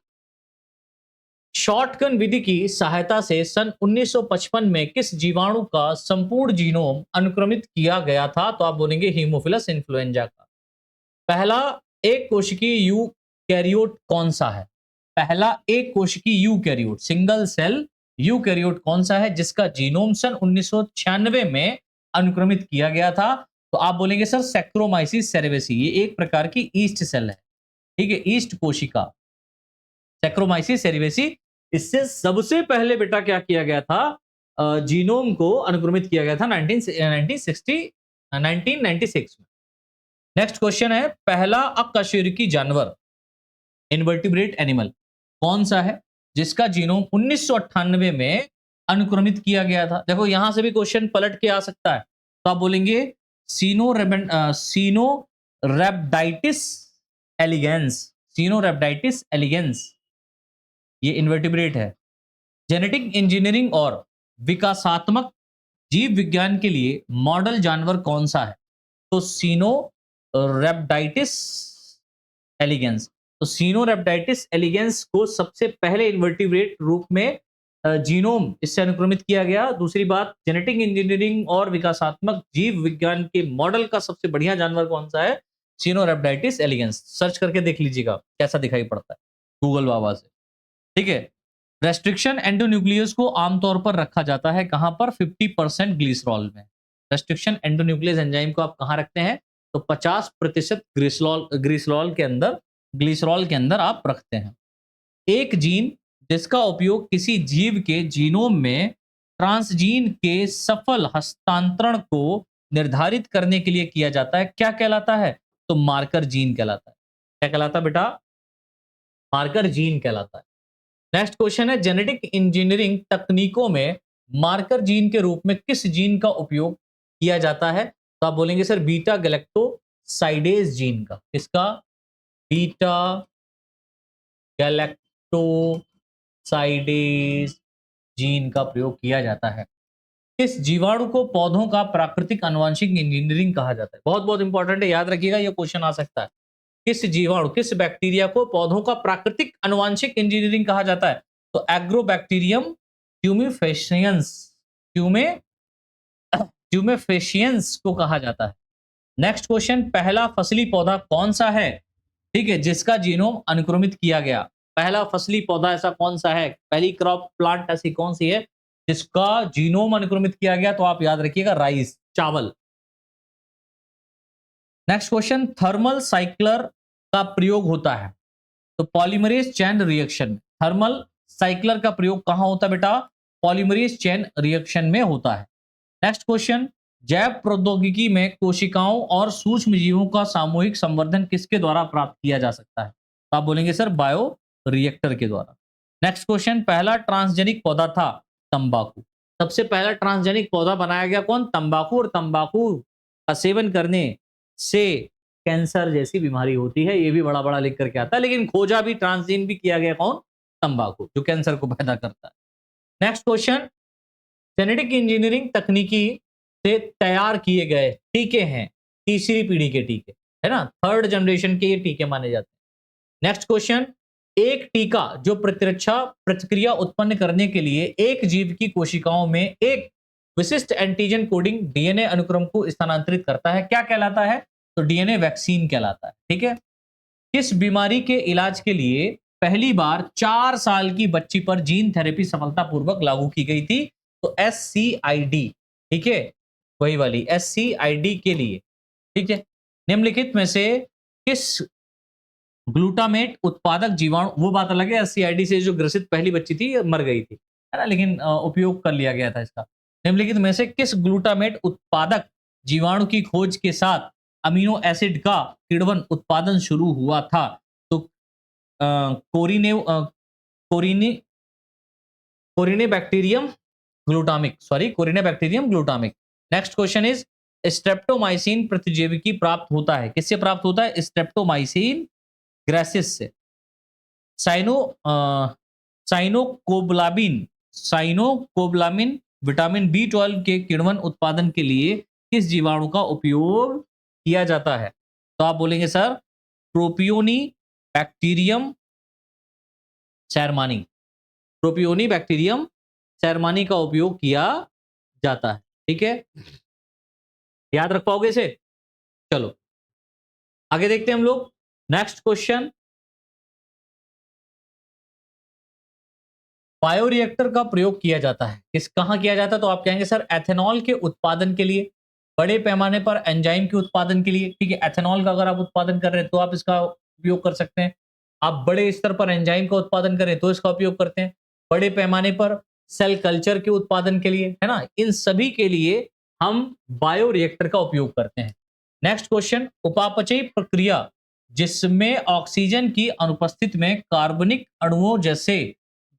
शॉटगन विधि की सहायता से सन 1955 में किस जीवाणु का संपूर्ण जीनोम अनुक्रमित किया गया था? तो आप बोलेंगे हीमोफिलस इन्फ्लुएंजा का। पहला एक कोशिकीय यूकैरियोट कौन सा है? पहला एक कोशिकीय यूकैरियोट, सिंगल सेल यूकैरियोट कौन सा है जिसका जीनोम सन 1996 में अनुक्रमित किया गया था? तो आप बोलेंगे सर सैक्रोमाइसिस सेरेवेसी। ये एक प्रकार की ईस्ट सेल है, ठीक है, ईस्ट कोशिका, सैक्रोमाइसिस सेरेवेसी। इससे सबसे पहले बेटा क्या किया गया था? जीनोम को अनुक्रमित किया गया था 1996 में। नेक्स्ट क्वेश्चन है, पहला अकशेरुकी जानवर इनवर्टिब्रेट एनिमल कौन सा है जिसका जीनोम 1998 में अनुक्रमित किया गया था? देखो यहां से भी क्वेश्चन पलट के आ सकता है, तो आप बोलेंगे सीनोरैप्टाइटिस एलिगेंस, सीनोरैप्टाइटिस एलिगेंस, ये इन्वर्टिब्रेट है। जेनेटिक इंजीनियरिंग और विकासात्मक जीव विज्ञान के लिए मॉडल जानवर कौन सा है? तो सीनोरैप्टाइटिस एलिगेंस। तो सीनोरैप्टाइटिस एलिगेंस को सबसे पहले इन्वर्टिब्रेट रूप में जीनोम इससे अनुक्रमित किया गया। दूसरी बात, जेनेटिक इंजीनियरिंग और विकासात्मक जीव विज्ञान के मॉडल का सबसे बढ़िया जानवर कौन सा है? सीनोरैप्टाइटिस एलिगेंस। सर्च करके देख लीजिएगा कैसा दिखाई पड़ता है गूगल बाबा से, ठीक है। रेस्ट्रिक्शन एंडोन्यूक्लियस को आमतौर पर रखा जाता है कहां पर? 50% ग्लिसरॉल में। रेस्ट्रिक्शन एंडोन्यूक्लियस एंजाइम को आप कहां रखते हैं? तो 50% ग्लिसरॉल के अंदर आप रखते हैं। एक जीन जिसका उपयोग किसी जीव के जीनोम में ट्रांसजीन के सफल हस्तांतरण को निर्धारित करने के लिए किया जाता है, क्या कहलाता है? तो मार्कर जीन कहलाता है। क्या कहलाता है बेटा? मार्कर जीन कहलाता है। नेक्स्ट क्वेश्चन है जेनेटिक इंजीनियरिंग तकनीकों में मार्कर जीन के रूप में किस जीन का उपयोग किया जाता है? तो आप बोलेंगे सर बीटा गैलेक्टोसाइडेज जीन का। किसका? बीटा गैलेक्टोसाइडेज जीन का प्रयोग किया जाता है। किस जीवाणु को पौधों का प्राकृतिक आनुवंशिक इंजीनियरिंग कहा जाता है? बहुत बहुत इंपॉर्टेंट है, याद रखिएगा, ये क्वेश्चन आ सकता है। किस जीवाणु, किस बैक्टीरिया को पौधों का प्राकृतिक आनुवंशिक इंजीनियरिंग कहा जाता है? तो एग्रोबैक्टीरियम ट्यूमेफेशियंस, ट्यूमे ट्यूमेफेशियंस को कहा जाता है। नेक्स्ट क्वेश्चन, पहला फसली पौधा कौन सा है, ठीक है, जिसका जीनोम अनुक्रमित किया गया? पहला फसली पौधा ऐसा कौन सा है, पहली क्रॉप प्लांट ऐसी कौन सी है जिसका जीनोम अनुक्रमित किया गया? तो आप याद रखिएगा राइस, चावल। नेक्स्ट क्वेश्चन, थर्मल साइक्लर का प्रयोग होता है तो पॉलीमरेज चेन रिएक्शन में। थर्मल साइक्लर का प्रयोग कहां होता है बेटा? पॉलीमरेज चेन रिएक्शन में होता है। नेक्स्ट क्वेश्चन, जैव प्रौद्योगिकी में कोशिकाओं और सूक्ष्म जीवों का सामूहिक संवर्धन किसके द्वारा प्राप्त किया जा सकता है? तो आप बोलेंगे सर बायो रिएक्टर के द्वारा। नेक्स्ट क्वेश्चन, पहला ट्रांसजेनिक पौधा था तंबाकू। सबसे पहला ट्रांसजेनिक पौधा बनाया गया कौन? तंबाकू। और तंबाकू का सेवन करने से कैंसर जैसी बीमारी होती है, ये भी बड़ा बड़ा लिख करके आता है, लेकिन खोजा भी, ट्रांसजीन भी किया गया कौन? तंबाकू, जो कैंसर को पैदा करता है। नेक्स्ट क्वेश्चन, जेनेटिक इंजीनियरिंग तकनीकी से तैयार किए गए टीके हैं, तीसरी पीढ़ी के टीके, है ना, थर्ड जनरेशन के ये टीके माने जाते हैं। नेक्स्ट क्वेश्चन, एक टीका जो प्रतिरक्षा प्रतिक्रिया उत्पन्न करने के लिए एक जीव की कोशिकाओं में एक विशिष्ट एंटीजन कोडिंग डीएनए अनुक्रम को स्थानांतरित करता है, क्या कहलाता है? तो डीएनए वैक्सीन कहलाता है, ठीक है। किस बीमारी के इलाज के लिए पहली बार 4 साल की बच्ची पर जीन थेरेपी सफलतापूर्वक लागू की गई थी? तो SCID, ठीक है, वही वाली SCID के लिए, ठीक है। निम्नलिखित में से किस ग्लूटामेट उत्पादक जीवाणु, वो बात अलग है, SCID से जो ग्रसित पहली बच्ची थी मर गई थी, है ना, लेकिन उपयोग कर लिया गया था इसका। निम्नलिखित में से किस ग्लूटामेट उत्पादक जीवाणु की खोज के साथ अमीनो एसिड का किण्वन उत्पादन शुरू हुआ था? तो coryne coryne corynebacterium glutamic, sorry, corynebacterium glutamic. Next question is, streptomycin प्रतिजैविकी प्राप्त होता है, किससे प्राप्त होता है? स्ट्रेप्टोमाइसिन ग्रेसिस से। साइनो साइनोकोब्लामिन साइनोकोब्लामिन विटामिन B12 के किण्वन उत्पादन के लिए किस जीवाणु का उपयोग किया जाता है? तो आप बोलेंगे sir propioni bacterium shermanii, propioni bacterium shermanii का उपयोग किया जाता है, ठीक है, याद रख पाओगे इसे? चलो आगे देखते हैं हम लोग। नेक्स्ट क्वेश्चन, बायोरिएक्टर का प्रयोग किया जाता है, किस कहां किया जाता है? तो आप कहेंगे सर एथेनॉल के उत्पादन के लिए, बड़े पैमाने पर एंजाइम के उत्पादन के लिए, ठीक है। एथेनॉल का अगर आप उत्पादन कर रहे हैं तो आप इसका उपयोग कर सकते हैं। आप बड़े स्तर पर एंजाइम का उत्पादन करें तो इसका उपयोग करते हैं। बड़े पैमाने पर सेल कल्चर के उत्पादन के लिए, है ना, इन सभी के लिए हम बायोरिएक्टर का उपयोग करते हैं। नेक्स्ट क्वेश्चन, उपापचयी प्रक्रिया जिसमें ऑक्सीजन की अनुपस्थिति में कार्बनिक अणुओं जैसे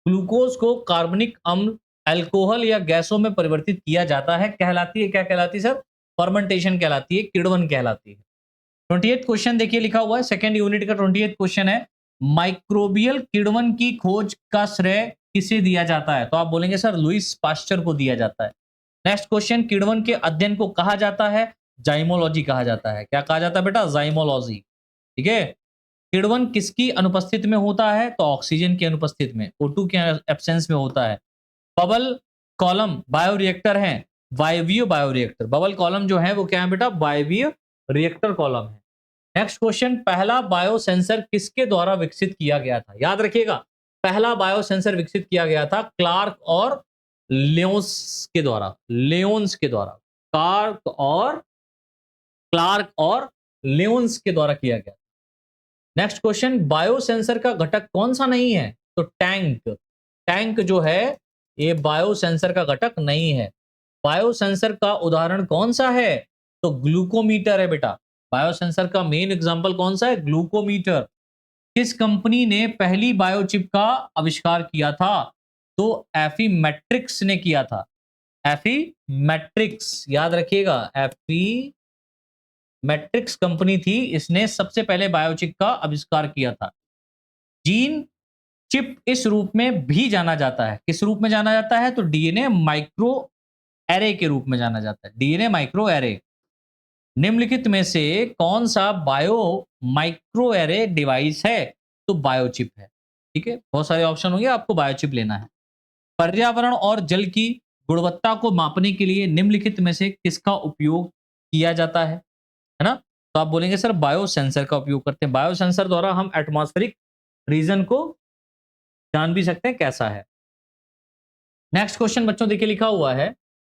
ग्लूकोज को कार्बनिक अम्ल, अल्कोहल या गैसों में परिवर्तित किया जाता है, कहलाती है, क्या कहलाती है सर? फर्मेंटेशन कहलाती है, किण्वन कहलाती है। 28 क्वेश्चन देखिए लिखा हुआ है, सेकंड यूनिट का 28 क्वेश्चन है, माइक्रोबियल किण्वन की खोज का श्रेय किसे दिया जाता है? तो आप बोलेंगे सर लुईस पास्चर को दिया जाता है। नेक्स्ट क्वेश्चन, किण्वन के अध्ययन को कहा जाता है? जाइमोलॉजी कहा जाता है। क्या कहा जाता है बेटा? जाइमोलॉजी, ठीक है। किण्वन किसकी अनुपस्थिति में होता है? तो ऑक्सीजन की अनुपस्थिति में, O2 के एब्सेंस में होता है। बबल कॉलम बायोरिएक्टर है, वायवीय बायोरिएक्टर। बबल कॉलम जो है वो क्या है बेटा? वायवीय रिएक्टर कॉलम है। नेक्स्ट क्वेश्चन, पहला बायोसेंसर किसके द्वारा विकसित किया गया था? याद रखिएगा, पहला बायोसेंसर विकसित किया गया था क्लार्क और लियोन्स के द्वारा, लियोन्स के द्वारा, क्लार्क और लियोन्स के द्वारा किया गया। नेक्स्ट क्वेश्चन, बायोसेंसर का घटक कौन सा नहीं है? तो टैंक, टैंक जो है ये बायोसेंसर का घटक नहीं है। बायोसेंसर का उदाहरण कौन सा है? तो ग्लूकोमीटर है बेटा। बायोसेंसर का मेन एग्जांपल कौन सा है? ग्लूकोमीटर। किस कंपनी ने पहली बायोचिप का आविष्कार किया था? तो एफीमेट्रिक्स ने किया था। एफीमेट्रिक्स याद रखिएगा, एफीमेट्रिक्स कंपनी थी, इसने सबसे पहले बायोचिप का आविष्कार किया था। जीन चिप इस रूप में भी जाना जाता है। किस रूप में जाना जाता है? तो डीएनए माइक्रो एरे के रूप में जाना जाता है। DNA micro array. निम्नलिखित में से कौन सा बायो माइक्रो एरे डिवाइस है? तो बायोचिप है। ठीक है, बहुत सारे ऑप्शन होंगे, आपको बायोचिप लेना है। पर्यावरण और जल की गुणवत्ता को मापने के लिए निम्नलिखित में से किसका उपयोग किया जाता है ना? तो आप बोलेंगे सर बायो सेंसर का उपयोग करते हैं। बायो सेंसर द्वारा हम एटमॉस्फेरिक रीजन को जान भी सकते हैं कैसा है। नेक्स्ट क्वेश्चन बच्चों देखिए लिखा हुआ है,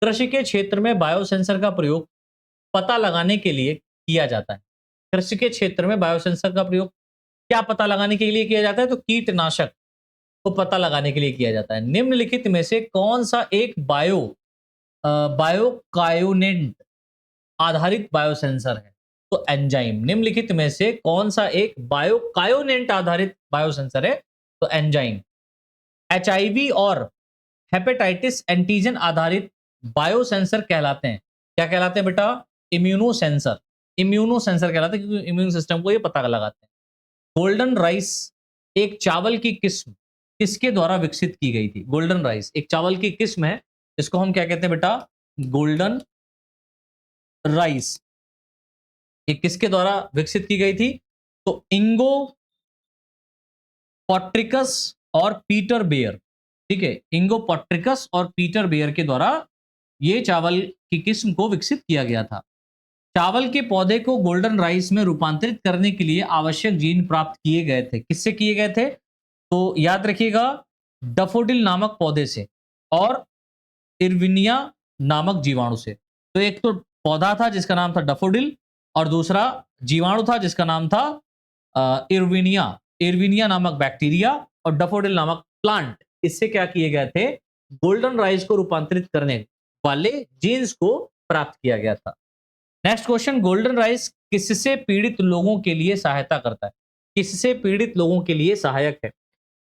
कृषि के क्षेत्र में बायोसेंसर का प्रयोग पता लगाने के लिए किया जाता है। कृषि के क्षेत्र में बायोसेंसर का प्रयोग क्या पता लगाने के लिए किया जाता है? तो कीटनाशक को पता लगाने के लिए किया जाता है। निम्नलिखित में से कौन सा एक बायोकायोनेंट आधारित बायोसेंसर है? तो एंजाइम। निम्नलिखित में से कौन सा एक बायोकायोनेंट आधारित बायोसेंसर है? तो एंजाइम। एचआईवी और हेपेटाइटिस एंटीजन आधारित बायोसेंसर कहलाते हैं। क्या कहलाते हैं बेटा? Immuno sensor. इम्यूनो सेंसर कहलाते हैं क्योंकि इम्यून सिस्टम को ये पता लगाते हैं। गोल्डन राइस एक चावल की किस्म किसके द्वारा विकसित की गई थी? गोल्डन राइस एक चावल की किस्म है, इसको हम क्या कहते हैं बेटा? Golden rice. ये किसके द्वारा विकसित की गई थी? तो इंगो पॉट्रिकस और पीटर बेयर। ठीक है, इंगो पॉट्रिकस और पीटर बेयर के द्वारा ये चावल की किस्म को विकसित किया गया था। चावल के पौधे को गोल्डन राइस में रूपांतरित करने के लिए आवश्यक जीन प्राप्त किए गए थे। किससे किए गए थे? तो याद रखिएगा, डफोडिल नामक पौधे से और इर्विनिया नामक जीवाणु से। तो एक तो पौधा था जिसका नाम था डफोडिल और दूसरा जीवाणु था जिसका नाम था इर्विनिया। इर्विनिया नामक बैक्टीरिया और डफोडिल नामक प्लांट, इससे क्या किए गए थे? गोल्डन राइस को रूपांतरित करने वाले जीन्स को प्राप्त किया गया था। नेक्स्ट क्वेश्चन, गोल्डन राइस किससे पीड़ित लोगों के लिए सहायता करता है? किससे पीड़ित लोगों के लिए सहायक है?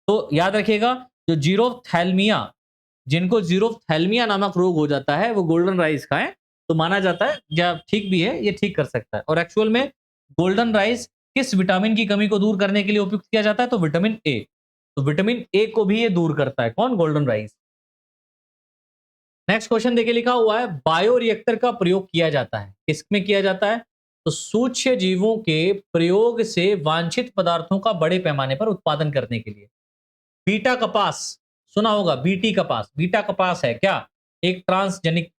तो याद रखिएगा, जो जीरोथैल्मिया, जिनको जीरोथैल्मिया नामक रोग हो जाता है वो गोल्डन राइस खाएं तो माना जाता है, या ठीक भी है, ये ठीक कर सकता है। और एक्चुअल में गोल्डन राइस किस विटामिन की कमी को दूर करने के लिए उपयुक्त किया जाता है? तो विटामिन ए। तो विटामिन ए को भी ये दूर करता है। कौन? Golden rice. नेक्स्ट क्वेश्चन देखिए लिखा हुआ है, बायोरिएक्टर का प्रयोग किया जाता है। किसमें किया जाता है? तो सूक्ष्म जीवों के प्रयोग से वांछित पदार्थों का बड़े पैमाने पर उत्पादन करने के लिए। बीटा कपास सुना होगा, बीटी कपास। बीटा कपास है क्या? एक ट्रांसजेनिक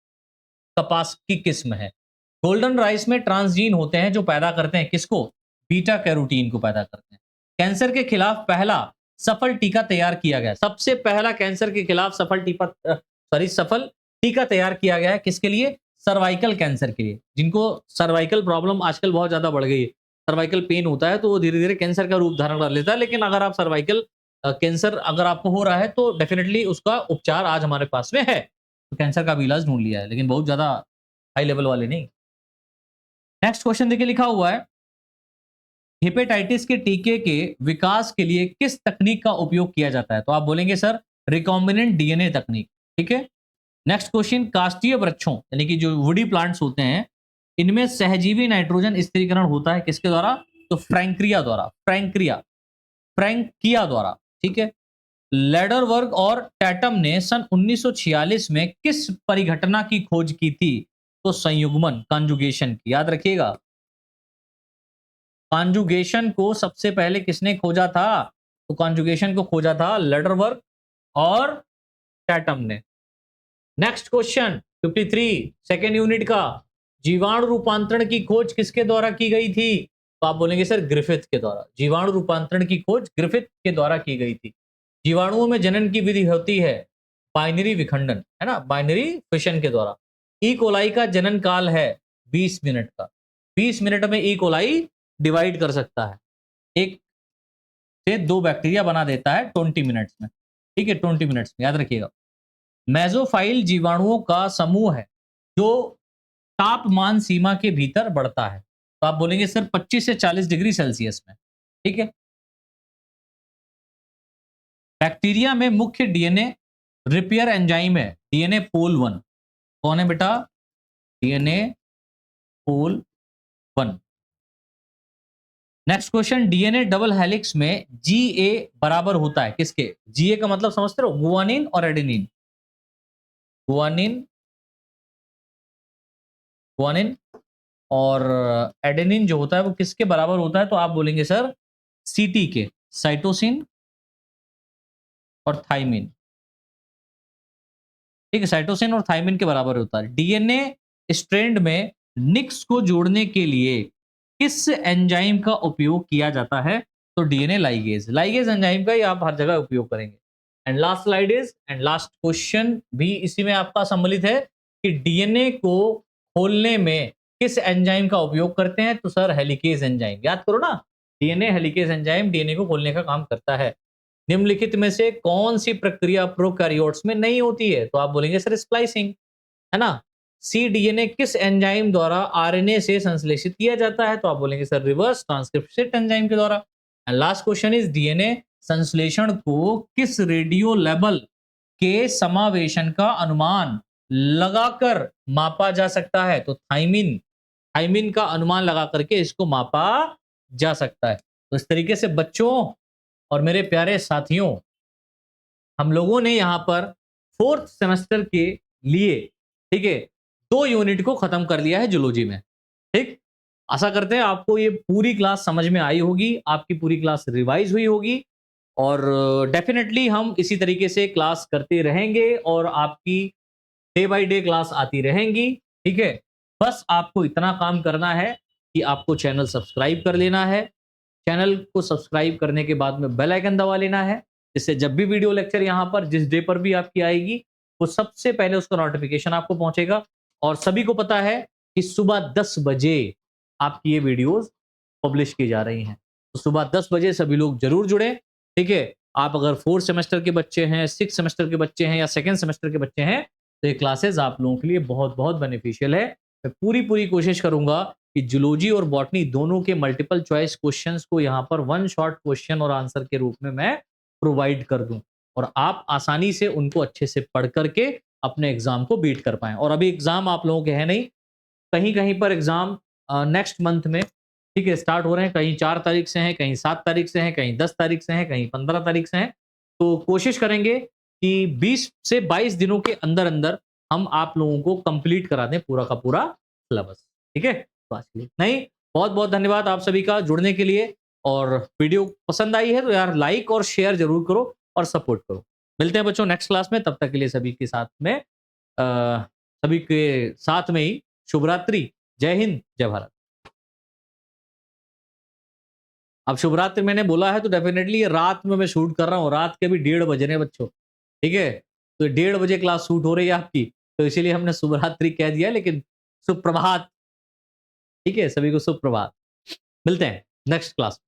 कपास की किस्म है। गोल्डन राइस में ट्रांसजीन होते हैं जो पैदा करते हैं किसको? बीटा कैरोटीन को पैदा करते हैं। कैंसर के खिलाफ पहला सफल टीका तैयार किया गया। सबसे पहला कैंसर के खिलाफ सफल टीका तैयार किया गया है किसके लिए? सर्वाइकल कैंसर के लिए। जिनको सर्वाइकल प्रॉब्लम आजकल बहुत ज्यादा बढ़ गई है, सर्वाइकल पेन होता है तो वो धीरे धीरे कैंसर का रूप धारण कर लेता है। लेकिन अगर आप सर्वाइकल कैंसर अगर आपको हो रहा है तो डेफिनेटली उसका उपचार आज हमारे पास में है। तो कैंसर का भी इलाज ढूंढ लिया है, लेकिन बहुत ज्यादा हाई लेवल वाले नहीं। नेक्स्ट क्वेश्चन देखिए लिखा हुआ है, हेपेटाइटिस के टीके के विकास के लिए किस तकनीक का उपयोग किया जाता है? तो आप बोलेंगे सर रिकॉम्बिनेंट डीएनए तकनीक। ठीक है। नेक्स्ट क्वेश्चन, काष्ठीय वृक्षों यानी कि जो वुडी प्लांट्स होते हैं, इनमें सहजीवी नाइट्रोजन स्थिरीकरण होता है किसके द्वारा? तो फ्रैंक्रिया द्वारा। फ्रैंकिया द्वारा। ठीक है। लेडरवर्ग और टैटम ने सन 1946 में किस परिघटना की खोज की थी? तो संयुग्मन, कॉन्जुगेशन की। याद रखिएगा, कॉन्जुगेशन को सबसे पहले किसने खोजा था? तो कॉन्जुगेशन को खोजा था लेडरवर्ग और टैटम ने। नेक्स्ट क्वेश्चन 53 सेकेंड यूनिट का, जीवाणु रूपांतरण की खोज किसके द्वारा की गई थी? तो आप बोलेंगे सर ग्रिफिथ के द्वारा। जीवाणु रूपांतरण की खोज ग्रिफिथ के द्वारा की गई थी। जीवाणुओं में जनन की विधि होती है बाइनरी विखंडन, है ना, बाइनरी फिशन के द्वारा। ई कोलाई का जनन काल है 20 मिनट का। 20 मिनट में ई कोलाई डिवाइड कर सकता है, एक से दो बैक्टीरिया बना देता है 20 मिनट्स में। ठीक है, 20 मिनट्स में, याद रखिएगा। मेसोफाइल जीवाणुओं का समूह है जो तापमान सीमा के भीतर बढ़ता है। तो आप बोलेंगे सर 25 से 40 डिग्री सेल्सियस में। ठीक है। बैक्टीरिया में मुख्य डीएनए रिपेयर एंजाइम है डीएनए पोल 1। कौन है बेटा? डीएनए पोल 1। Next question, DNA double helix में जीए बराबर होता है किसके? जीए का मतलब समझते हो? गुआनिन और एडेनिन। गुआनिन गुआनिन और एडेनिन जो होता है वो किसके बराबर होता है? तो आप बोलेंगे सर सीटी के, साइटोसिन और थाइमिन। ठीक है, साइटोसिन और थाइमिन के बराबर होता है। डीएनए स्ट्रैंड में निक्स को जोड़ने के लिए किस एंजाइम का उपयोग किया जाता है? तो डीएनए लाइगेज। लाइगेज एंजाइम का ही आप हर जगह उपयोग करेंगे। And last slide is, and last question भी इसी में आपका सम्मिलित है कि डीएनए को खोलने में किस एंजाइम का उपयोग करते हैं? तो सर हेलिकेज एंजाइम। याद करो ना, डीएनए हेलिकेज एंजाइम डीएनए को खोलने का काम करता है। निम्नलिखित में से कौन सी प्रक्रिया प्रोकैरियोट्स में नहीं होती है? तो आप बोलेंगे सर स्प्लाइसिंग, है ना। सी डीएनए किस एंजाइम द्वारा आरएनए से संश्लेषित किया जाता है? तो आप बोलेंगे सर रिवर्स ट्रांसक्रिप्शन एंजाइम के द्वारा। And last question is, DNA संश्लेषण को किस रेडियो लेवल के समावेशन का अनुमान लगाकर मापा जा सकता है? तो थाइमिन, थाइमिन का अनुमान लगा करके इसको मापा जा सकता है। तो इस तरीके से बच्चों और मेरे प्यारे साथियों, हम लोगों ने यहाँ पर 4th सेमेस्टर के लिए, ठीक है, 2 यूनिट को खत्म कर लिया है जूलॉजी में। ठीक, आशा करते हैं आपको ये पूरी क्लास समझ में आई होगी, आपकी पूरी क्लास रिवाइज हुई होगी और डेफिनेटली हम इसी तरीके से क्लास करते रहेंगे और आपकी डे बाय डे क्लास आती रहेंगी। ठीक है, बस आपको इतना काम करना है कि आपको चैनल सब्सक्राइब कर लेना है। चैनल को सब्सक्राइब करने के बाद में बेल आइकन दबा लेना है, जिससे जब भी वीडियो लेक्चर यहाँ पर जिस डे पर भी आपकी आएगी वो सबसे पहले उसका नोटिफिकेशन आपको पहुंचेगा। और सभी को पता है कि सुबह 10 बजे आपकी ये वीडियोस पब्लिश की जा रही हैं, तो सुबह 10 बजे सभी लोग जरूर जुड़े। ठीक है, आप अगर 4th सेमेस्टर के बच्चे हैं, 6th सेमेस्टर के बच्चे हैं या 2nd सेमेस्टर के बच्चे हैं, तो ये क्लासेस आप लोगों के लिए बहुत बहुत बेनिफिशियल है। मैं पूरी पूरी कोशिश करूंगा कि जूलॉजी और बॉटनी दोनों के मल्टीपल चॉइस क्वेश्चंस को यहाँ पर वन शॉट क्वेश्चन और आंसर के रूप में मैं प्रोवाइड कर दूं और आप आसानी से उनको अच्छे से पढ़ करके अपने एग्जाम को बीट कर पाएं। और अभी एग्जाम आप लोगों के है नहीं, कहीं कहीं पर एग्जाम नेक्स्ट मंथ में, ठीक है, स्टार्ट हो रहे हैं। कहीं 4 तारीख से हैं, कहीं 7 तारीख से हैं, कहीं 10 तारीख से हैं, कहीं 15 तारीख से हैं। तो कोशिश करेंगे कि 20 से 22 दिनों के अंदर अंदर हम आप लोगों को कंप्लीट करा दें पूरा का पूरा सिलेबस। ठीक है, तो आज के लिए नहीं, बहुत बहुत धन्यवाद आप सभी का जुड़ने के लिए। और वीडियो पसंद आई है तो यार लाइक और शेयर जरूर करो और सपोर्ट करो। मिलते हैं बच्चों नेक्स्ट क्लास में, तब तक के लिए सभी के साथ में सभी के साथ में ही शुभ रात्रि, जय हिंद, जय भारत। अब शुभ रात्रि मैंने बोला है तो डेफिनेटली ये रात में मैं शूट कर रहा हूँ, रात के भी 1:30 बज रहे हैं बच्चों। ठीक है, तो 1:30 बजे क्लास शूट हो रही है आपकी, तो इसीलिए हमने शुभ रात्रि कह दिया, लेकिन सुप्रभात। ठीक है, सभी को सुप्रभात। मिलते हैं नेक्स्ट क्लास।